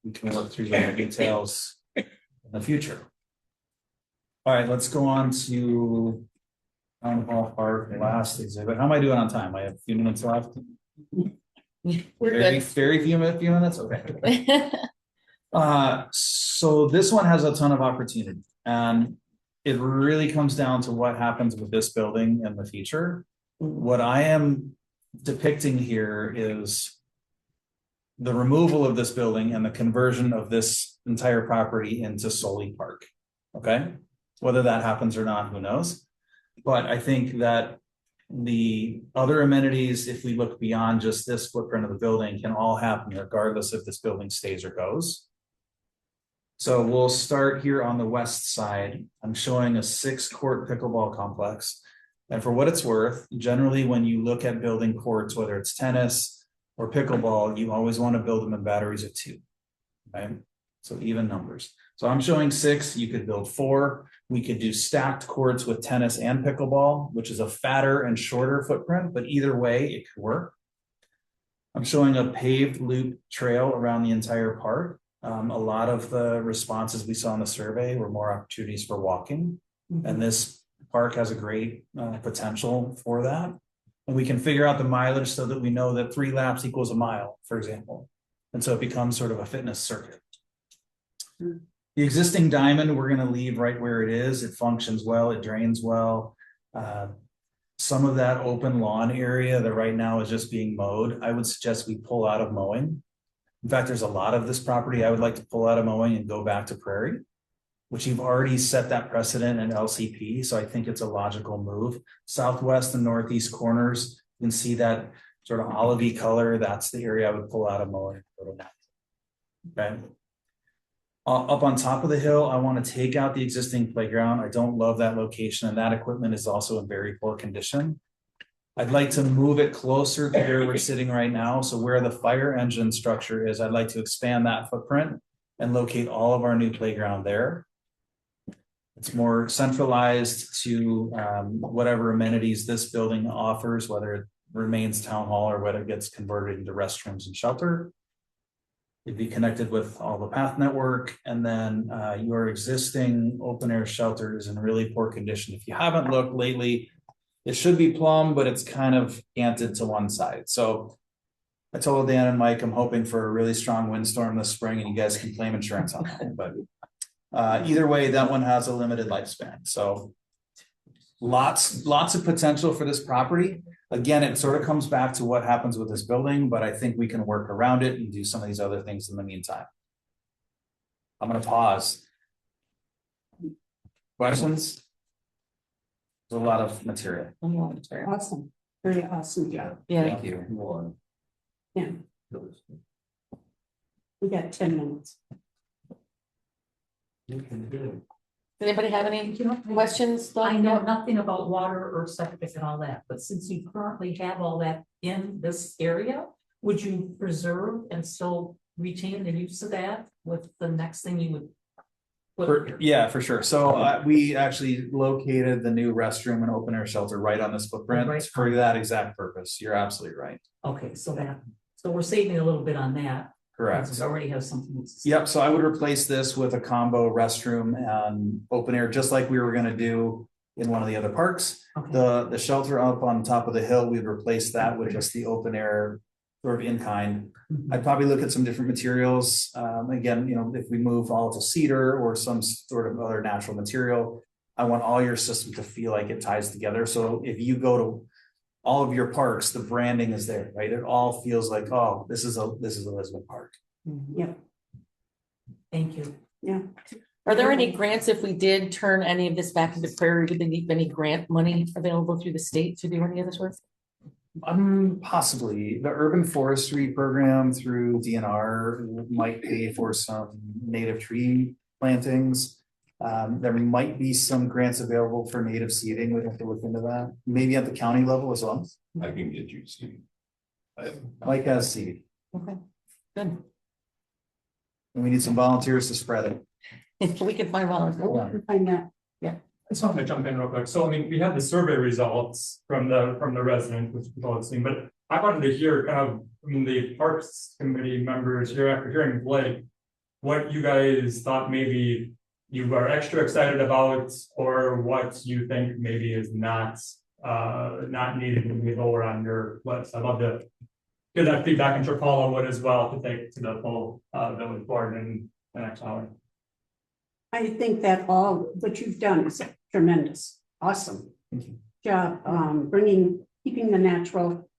we can work through the details in the future. All right, let's go on to Town Hall Park, last exhibit. How am I doing on time? I have a few minutes left. We're Very good. few minutes. Okay. So this one has a ton of opportunity, and it really comes down to what happens with this building in the future. What I am depicting here is the removal of this building and the conversion of this entire property into Solely Park. Okay, whether that happens or not, who knows? But I think that the other amenities, if we look beyond just this footprint of the building, can all happen regardless if this building stays or goes. So we'll start here on the west side. I'm showing a 6-court pickleball complex. And for what it's worth, generally when you look at building courts, whether it's tennis or pickleball, you always want to build them in batteries of 2. Right? So even numbers. So I'm showing 6, you could build 4. We could do stacked courts with tennis and pickleball, which is a fatter and shorter footprint, but either way, it could work. I'm showing a paved loop trail around the entire park. A lot of the responses we saw in the survey were more opportunities for walking. And this park has a great potential for that. And we can figure out the mileage so that we know that 3 laps equals a mile, for example. And so it becomes sort of a fitness circuit. The existing diamond, we're going to leave right where it is. It functions well, it drains well. Some of that open lawn area that right now is just being mowed, I would suggest we pull out of mowing. In fact, there's a lot of this property I would like to pull out of mowing and go back to prairie, which you've already set that precedent in LCP. So I think it's a logical move. Southwest and northeast corners, you can see that sort of olivey color. That's the area I would pull out of mowing. Okay. Up on top of the hill, I want to take out the existing playground. I don't love that location, and that equipment is also in very poor condition. I'd like to move it closer to where we're sitting right now. So where the fire engine structure is, I'd like to expand that footprint and locate all of our new playground there. It's more centralized to whatever amenities this building offers, whether it remains town hall or whether it gets converted into restrooms and shelter. It'd be connected with all the path network, and then your existing open air shelter is in really poor condition. If you haven't looked lately, it should be plumbed, but it's kind of canted to one side. So I told Dan and Mike, I'm hoping for a really strong windstorm this spring and you guys can claim insurance on that. But either way, that one has a limited lifespan. So lots of potential for this property. Again, it sort of comes back to what happens with this building, but I think we can work around it and do some of these other things in the meantime. I'm going to pause. Questions? There's a lot of material. Awesome, very awesome job. Yeah. Thank you. Yeah. We got 10 minutes. Does anybody have any questions? I know nothing about water or septic and all that, but since you currently have all that in this area, would you preserve and still retain the use of that with the next thing you would? put here? Yeah, for sure. So we actually located the new restroom and open air shelter right on this footprint Right. for that exact purpose. You're absolutely right. Okay, so we're saving a little bit on that. Correct. Because it already has something. Yep, so I would replace this with a combo restroom and open air, just like we were gonna do in one of the other parks. Okay. The shelter up on top of the hill, we'd replace that with just the open air sort of in kind. Mhm. I'd probably look at some different materials. Again, you know, if we move all to cedar or some sort of other natural material, I want all your system to feel like it ties together. So if you go to all of your parks, the branding is there, right? It all feels like, oh, this is Elizabeth Park. Yep, Thank you. yeah. Are there any grants if we did turn any of this back into prairie? Would they need any grant money available through the state to do any of this work? Possibly the urban forestry program through DNR might pay for some native tree plantings. There might be some grants available for native seeding. We'd have to look into that, maybe at the county level as well. I can get you some. Mike has seed, Okay, good. and we need some volunteers to spread it. If we could find volunteers. Find that. I just wanted to jump in real quick. So I mean, we had the survey results from the resident, which we've all seen, but I wanted to hear kind of, I mean, the Parks Committee members here after hearing Blake, what you guys thought maybe you are extra excited about, or what you think maybe is not needed to be lower on your list. I'd love to get that feedback, and sure Paula would as well, to take to the full village board in the next hour. I think that all what you've done is tremendous, awesome job, keeping the natural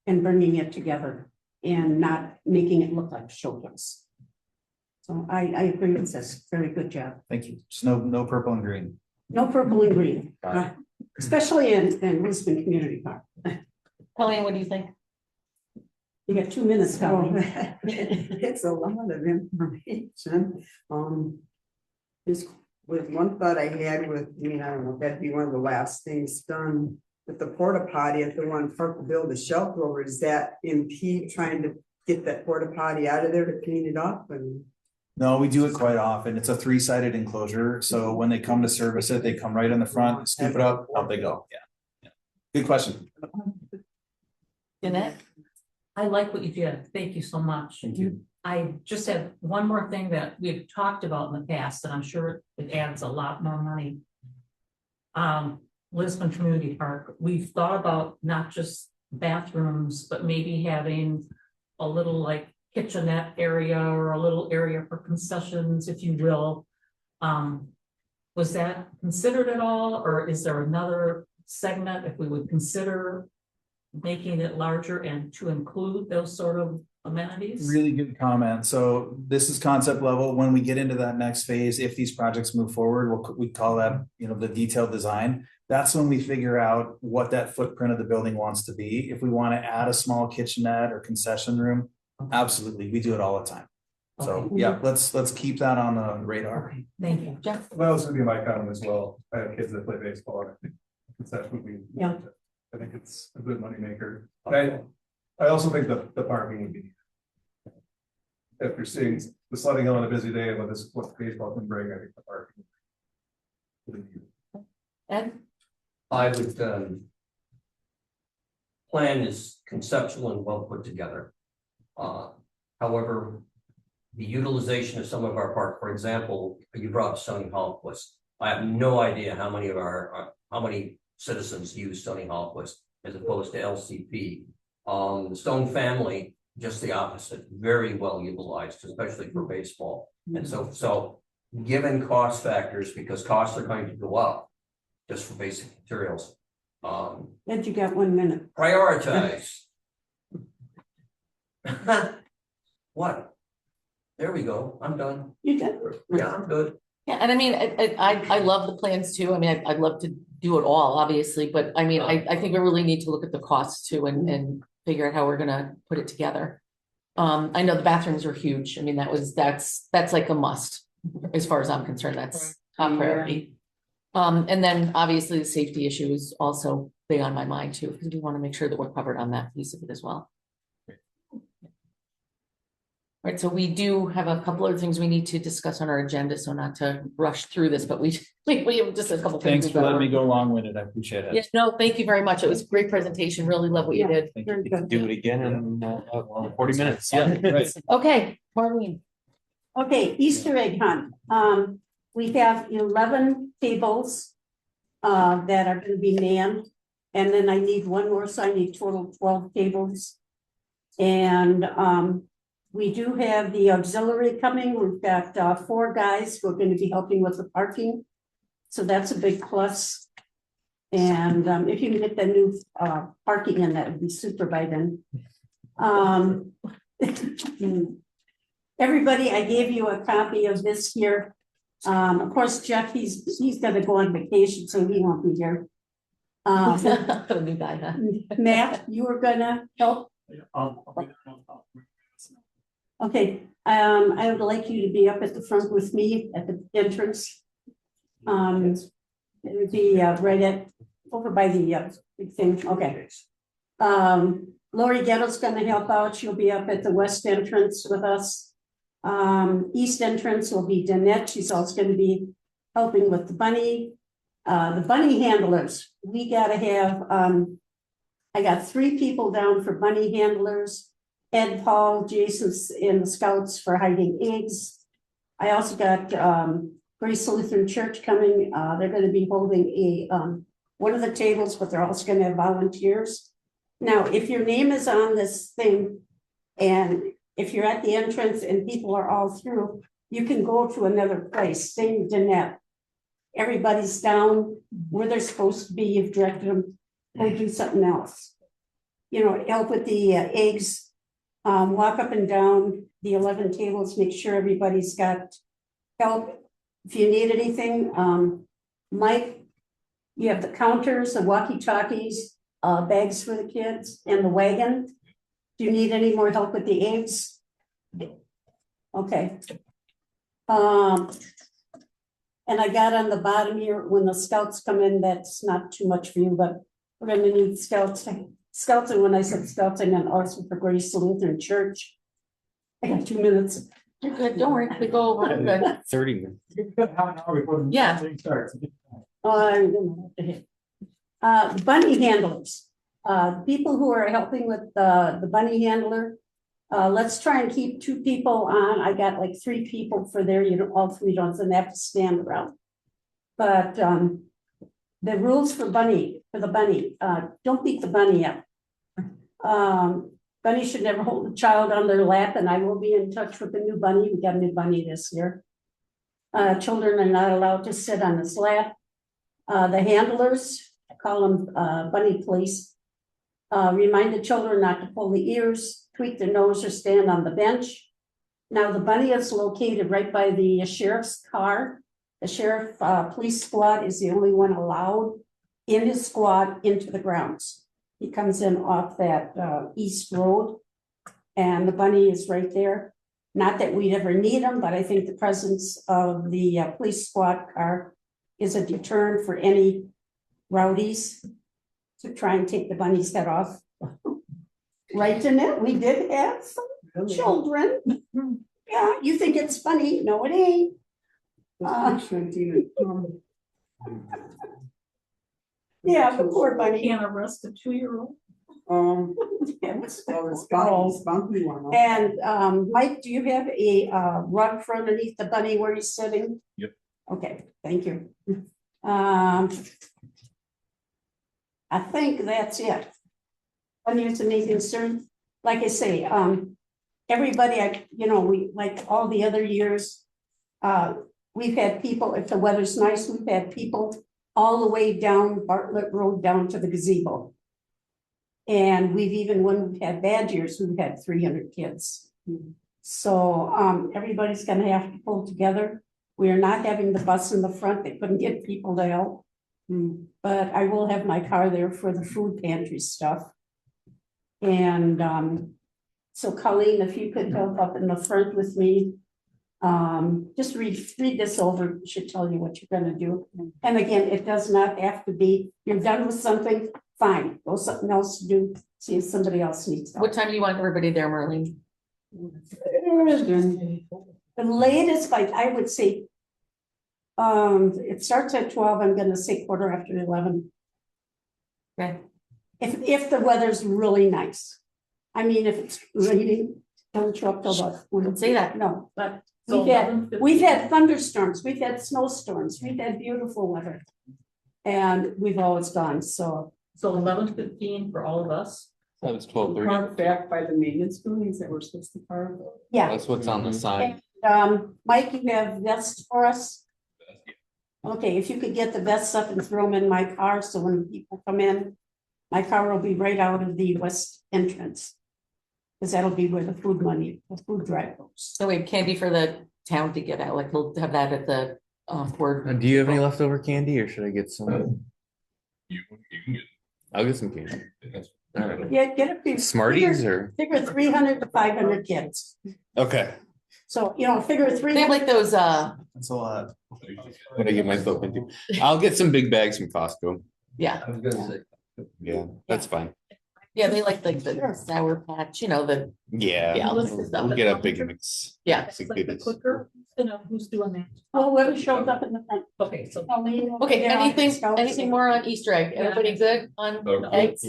and bringing it together and not making it look like a showcase. So I agree with this, very good job. Thank you. Just no purple and green. No purple and green, Got especially in Lisbon Community Park. Colleen, what do you think? You got 2 minutes, Colleen. It's a lot of information. Just with one thought I had with, I mean, I don't know, that'd be one of the last things done with the porta potty. If they want to build a shelter over, does that impede trying to get that porta potty out of there to clean it up? And No, we do it quite often. It's a 3-sided enclosure. So when they come to service it, they come right in the front, scoop it up, out they go. Yeah. Good question. Jeanette? I like what you did. Thank you so much. Thank you. I just have one more thing that we've talked about in the past, and I'm sure it adds a lot more money. Lisbon Community Park, we've thought about not just bathrooms, but maybe having a little like kitchenette area or a little area for concessions, if you will. Was that considered at all, or is there another segment if we would consider making it larger and to include those sort of amenities? Really good comment. So this is concept level. When we get into that next phase, if these projects move forward, we call that, you know, the detailed design. That's when we figure out what that footprint of the building wants to be. If we want to add a small kitchenette or concession room, absolutely, we do it all the time. So Okay. yeah, let's keep that on the radar. Okay, thank you. Jeff? That was gonna be my comment as well. I have kids that play baseball, and I think concession would be. Yeah. I think it's a good moneymaker. I also think the parking would be. After seeing the sledding hill on a busy day and what baseball can bring, I think the parking. Ed? I would, plan is conceptual and well put together. However, the utilization of some of our park, for example, you brought up Stony Hallquist. I have no idea how many of how many citizens use Stony Hallquist as opposed to LCP. The Stone family, just the opposite, very well utilized, especially for baseball. And so given cost factors, because costs are going to go up just for basic materials, Ed, you got 1 minute. prioritize. What? There we go. I'm done. You did. Yeah, I'm good. Yeah, and I mean, I love the plans too. I mean, I'd love to do it all, obviously, but I mean, I think we really need to look at the costs too and figure out how we're gonna put it together. I know the bathrooms are huge. I mean, that's like a must, as far as I'm concerned. That's top priority. And then obviously the safety issue is also big on my mind too, because we want to make sure that we're covered on that piece of it as well. Right, so we do have a couple other things we need to discuss on our agenda, so not to rush through this, but we have just a couple. things Thanks we've for got letting me on. go long-winded. I appreciate it. Yes, no, thank you very much. It was a great presentation. Really love what you Yeah. did. Thank you. Very good. Do it again in 40 minutes. Yeah, right. Okay, Marlene. Okay, Easter egg hunt. We have 11 tables that are gonna be manned. And then I need one more, so I need total 12 tables. And we do have the auxiliary coming. We've got 4 guys who are gonna be helping with the parking. So that's a big plus. And if you can get the new parking in, that would be super by then. Everybody, I gave you a copy of this here. Of course, Jeff, he's gonna go on vacation, so he won't be here. The new guy, huh? Matt, you were gonna help? Okay, I would like you to be up at the front with me at the entrance. It would be right at, over by the big thing, okay. Lori Ghetto's gonna help out, she'll be up at the west entrance with us. East entrance will be Danette, she's also gonna be helping with the bunny. The bunny handlers, we gotta have, I got 3 people down for bunny handlers. Ed, Paul, Jason's in the scouts for hiding eggs. I also got Grace Lutheran Church coming. They're gonna be holding a one of the tables, but they're also gonna have volunteers. Now, if your name is on this thing, and if you're at the entrance and people are all through, you can go to another place, same Danette. Everybody's down where they're supposed to be, you've directed them, go do something else. You know, help with the eggs. Walk up and down the 11 tables, make sure everybody's got help. If you need anything, Mike, you have the counters, the walkie-talkies, bags for the kids, and the wagon. Do you need any more help with the eggs? Okay. And I got on the bottom here, when the scouts come in, that's not too much for you, but we're gonna need scouts. Scouts, and when I said scouts, I meant also for Grace Lutheran Church. I got 2 minutes. You're good, don't worry, we go over, we're good. 30 minutes. Yeah. Bunny handlers, people who are helping with the bunny handler. Let's try and keep 2 people on. I got like 3 people for there, you know, all 3 don't have to stand around. But the rules for the bunny, don't beat the bunny up. Bunny should never hold a child on their lap, and I will be in touch with the new bunny. We got a new bunny this year. Children are not allowed to sit on his lap. The handlers, I call them bunny police. Remind the children not to pull the ears, tweak their nose, or stand on the bench. Now, the bunny is located right by the sheriff's car. The sheriff police squad is the only one allowed in his squad into the grounds. He comes in off that east road, and the bunny is right there. Not that we'd ever need him, but I think the presence of the police squad car is a deterrent for any rowdies to try and take the bunny's head off. Right, Jeanette? We did have some children. Yeah, you think it's funny? No, it ain't. Yeah, the poor bunny. Can't arrest a 2-year-old. And Mike, do you have a rug for underneath the bunny where he's sitting? Yep. Okay, thank you. I think that's it. Bunny is any concern? Like I say, everybody, we, like all the other years, we've had people, if the weather's nice, we've had people all the way down Bartlett Road down to the gazebo. And we've even, when we've had bad years, we've had 300 kids. So everybody's gonna have to pull together. We are not having the bus in the front. They couldn't get people to help. But I will have my car there for the food pantry stuff. And so Colleen, if you could help up in the front with me. Just read this over, it should tell you what you're gonna do. And again, it does not have to be, you're done with something, fine, go something else to do, see if somebody else needs help. What time do you want everybody there, Marlene? The latest, like, I would say. It starts at 12, I'm gonna say 11:15. Okay. If the weather's really nice. I mean, if it's raining, don't show up till about. Don't say that. No, but So we've had thunderstorms, we've had snowstorms, we've had beautiful weather. And we've always gone, so, So 11:15 for all of us. That was 12:30. Park back by the maintenance buildings that we're supposed to park. yeah. That's what's on the sign. Mike, you have vests for us? Okay, if you could get the vests up and throw them in my car, so when people come in, my car will be right out of the west entrance. Cause that'll be where the food drive goes. So we have candy for the town to give out, like we'll have that at the board. Do you have any leftover candy or should I get some? You can get. I'll get some candy. All right. Yeah, get a few. Smarties or? Figure 300 to 500 kids. Okay. So, figure They have 300. like those, That's a lot. What I get myself into? I'll get some big bags from Costco. yeah, I was gonna say, Yeah, that's fine. yeah, they like the Sure. Sour Patch, the, Yeah. Yeah, We'll get a big mix. yeah. It's like the quicker, who's doing that? Oh, whoever shows up in the front. Okay, so Okay, anything more on Easter egg? Yeah. Everybody good on eggs?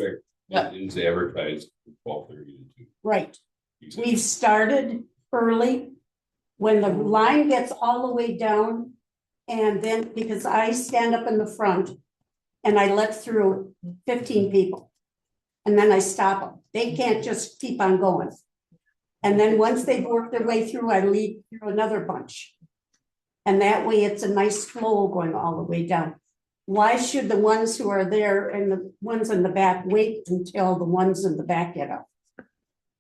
Yep. It is advertised 12:30 to 2. Right. You said- We've started early. When the line gets all the way down. And then, because I stand up in the front. And I let through 15 people. And then I stop them. They can't just keep on going. And then once they've worked their way through, I lead through another bunch. And that way it's a nice flow going all the way down. Why should the ones who are there and the ones in the back wait until the ones in the back get up?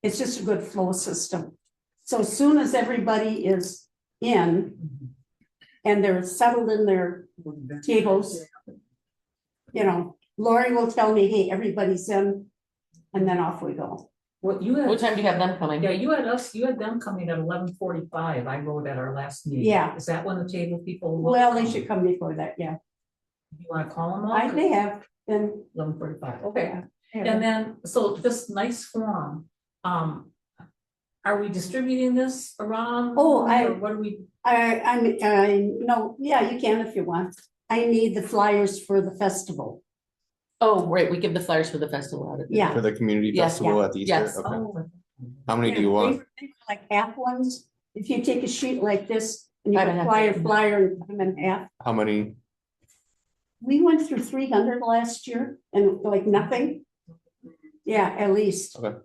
It's just a good flow system. So as soon as everybody is in and they're settled in their tables, Lori will tell me, hey, everybody's in, and then off we go. what you had. What time do you have them coming? Yeah, you had them coming at 11:45. I wrote at our last meeting. Yeah. Is that when the table people? will Well, they come? should come before that, yeah. You wanna call them I off? may have been. 11:45, okay. And then, so this nice form, are we distributing this around? Oh, or what do we? No, yeah, you can if you want. I need the flyers for the festival. Oh, right, we give the flyers for the festival out. Yeah. For the community Yes, festival at the Easter? yes. Okay. Oh, How many do you They want? were like half ones. If you take a sheet like this and you Five and a apply half. a flyer and cut them in half. How many? We went through 300 last year and like nothing. Yeah, at least. Okay.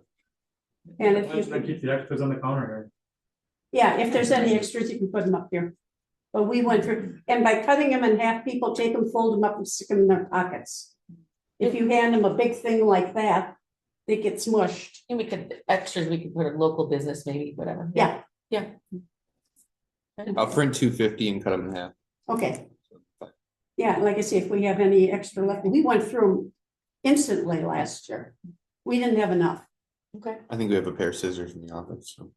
And if Let's you, keep the extras on the counter yeah, if there's any extras, you can put them up here. But we went through, and by cutting them in half, people take them, fold them up and stick them in their pockets. If you hand them a big thing like that, they get smushed. And we could, extras, we could put a local business, maybe, whatever. Yeah, Yeah. I'll print 250 and cut them in half. okay. Yeah, like I say, if we have any extra left, we went through 'em instantly last year. We didn't have enough. Okay. I think we have a pair of scissors in the office, so.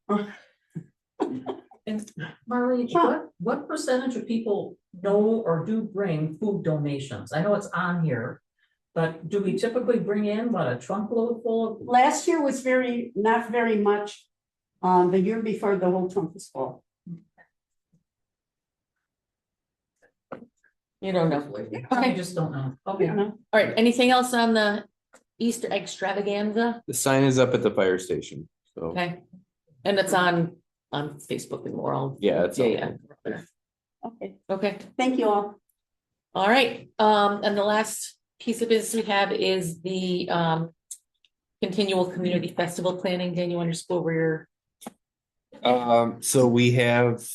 And Marlene, what percentage of people know or do bring food donations? I know it's on here. But do we typically bring in, what, a trunk load full of? Last year was not very much. The year before, the whole trunk was full. You don't know. I just don't know. Okay. All right, anything else on the Easter extravaganza? The sign is up at the fire station, so, Okay. And it's on Facebook and we're all. yeah, it's. Yeah, all- yeah. Okay, Okay, thank you all. all right, and the last piece of business we have is the continual community festival planning. Dan, you want to just go over your? So we have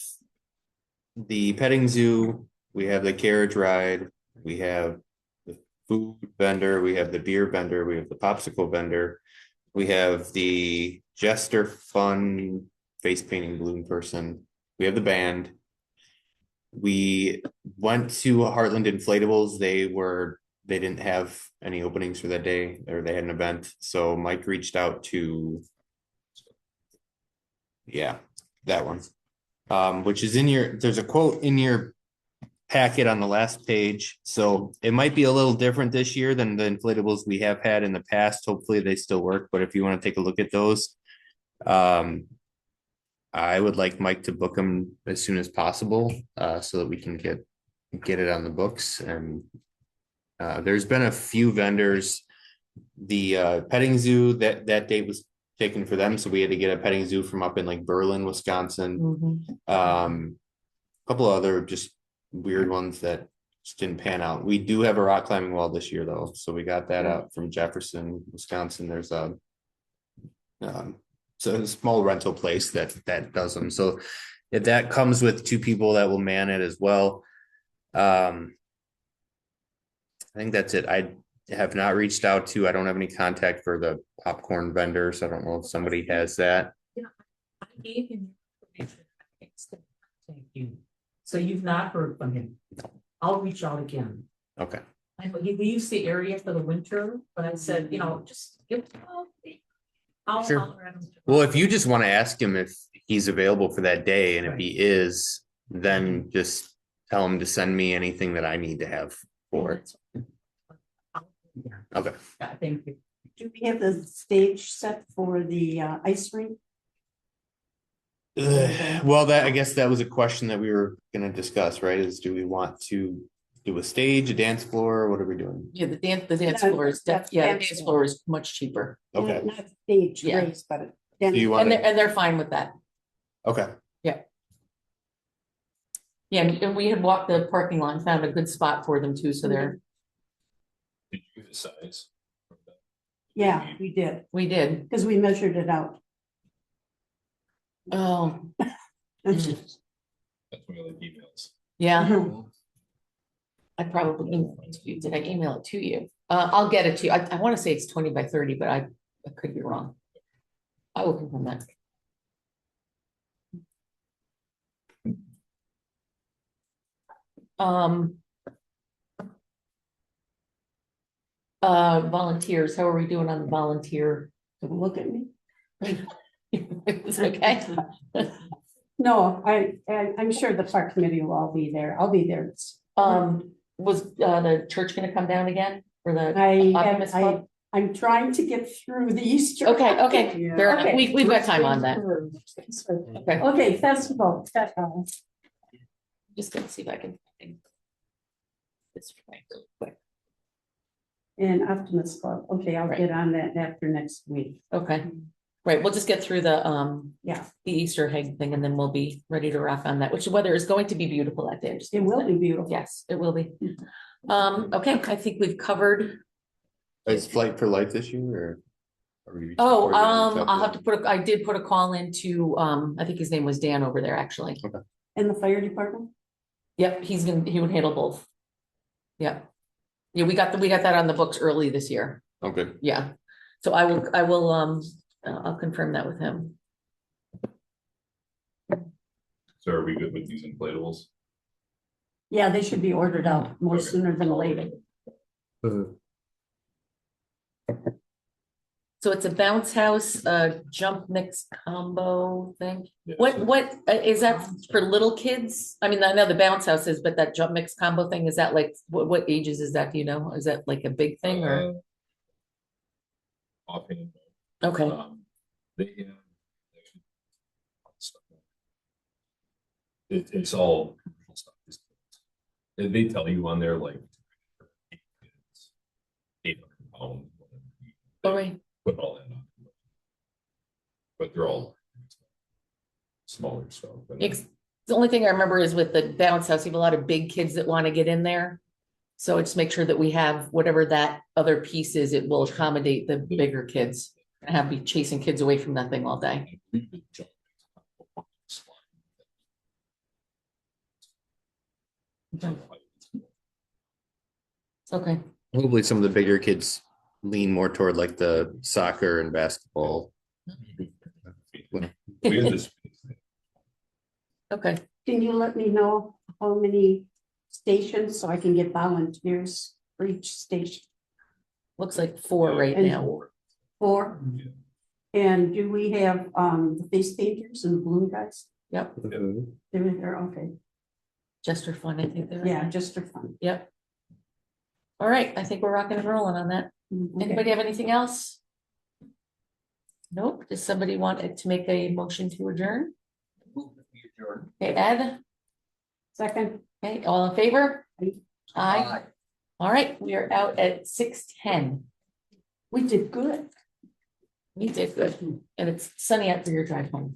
the petting zoo, we have the carriage ride, we have the food vendor, we have the beer vendor, we have the popsicle vendor. We have the jester fun face painting balloon person, we have the band. We went to Heartland Inflatables, they didn't have any openings for that day, or they had an event, so Mike reached out to. Yeah, that one. Which is there's a quote in your packet on the last page, so it might be a little different this year than the inflatables we have had in the past. Hopefully they still work, but if you want to take a look at those. I would like Mike to book them as soon as possible, so that we can get it on the books and. There's been a few vendors. The petting zoo, that date was taken for them, so we had to get a petting zoo from up in like Berlin, Wisconsin. Mhm. A couple of other just weird ones that just didn't pan out. We do have a rock climbing wall this year though, so we got that out from Jefferson, Wisconsin. There's so a small rental place that does them. So if that comes with two people that will man it as well. I think that's it. I have not reached out to, I don't have any contact for the popcorn vendors. I don't know if somebody has that. I gave him information. Thank you. So you've not heard from him? I'll reach out again. Okay. I know he leaves the area for the winter, but I said, just give. I'll Sure. holler at him. Well, if you just want to ask him if he's available for that day, and if he is, then just tell him to send me anything that I need to have for it. Okay. Yeah, thank you. Do we have the stage set for the ice rink? Well, I guess that was a question that we were gonna discuss, right? Is do we want to do a stage, a dance floor? What are we doing? Yeah, the dance No, floor is, that's the dance dance floor. floor is much cheaper. Okay. Not stage Yeah. raised, but. Do you And want they're, to? and they're fine with that. Okay. Yeah, and we had walked the parking lot and found a good spot for them too, so they're, Did you get the size? Yeah, we did, we did. because we measured it out. Oh, That's one of the emails. yeah. I probably, did I email it to you? I'll get it to you. I want to say it's 20 by 30, but I could be wrong. I will confirm that. Volunteers, how are we doing on the volunteer? Look at me. It's okay. No, I'm sure the park committee will all be there. I'll be there. Was the church gonna come down again for the Optimist Club? I'm trying to get through the Easter. Okay, okay, Yeah. fair enough. Okay. We've got time on that. Okay, Okay, festival, just gonna see if I can. Find this right real quick. and Optimist Club. Okay, I'll Right. get on that after next week. Okay, right, we'll just get through the Yeah, the Easter egg thing and then we'll be ready to rock on that, which the weather is going to be beautiful that day. I'm just it gonna will say. be beautiful. Yes, it will be. Okay, I think we've covered. Is Flight for Life this year or? are we- Oh, or are we gonna I'll have to put, I did put a call into, I think his name was Dan over there, actually. And the fire department? Yep, he would handle both. Yep. Yeah, we got that on the books early this year. Okay. Yeah. So I'll confirm that with him. So are we good with these inflatables? Yeah, they should be ordered out more Okay. sooner than later. So it's a bounce house, jump mix combo thing. Yeah, What, so- is that for little kids? I mean, I know the bounce house is, but that jump mix combo thing, is that like, what ages is that, do you know? Is that like a big thing or? Offhand. Okay, They have. It's all. They tell you on there like. 800 pounds. all right. Put all that on. But they're all. Smaller stuff. and then- The only thing I remember is with the bounce house, you have a lot of big kids that want to get in there. So just make sure that we have whatever that other piece is, it will accommodate the bigger kids. And have be chasing kids away from that thing all day. Okay, Hopefully some of the bigger kids lean more toward like the soccer and basketball. We have this- okay. Can you let me know how many stations so I can get volunteers for each station? Looks like 4 right And- now. 4? Yeah. And do we have the face painters and the balloon guys? Yep, They're in there, okay. just for fun, I think they're. Yeah, just for fun. Yep. All right, I think we're rocking and rolling on that. Okay. Anybody have anything else? Nope. Does somebody want to make a motion to adjourn? Okay, Ed, Second, okay, all in favor? Aye. Aye. All right, we are out at 6:10. we did good. You did good, and it's sunny out for your drive home.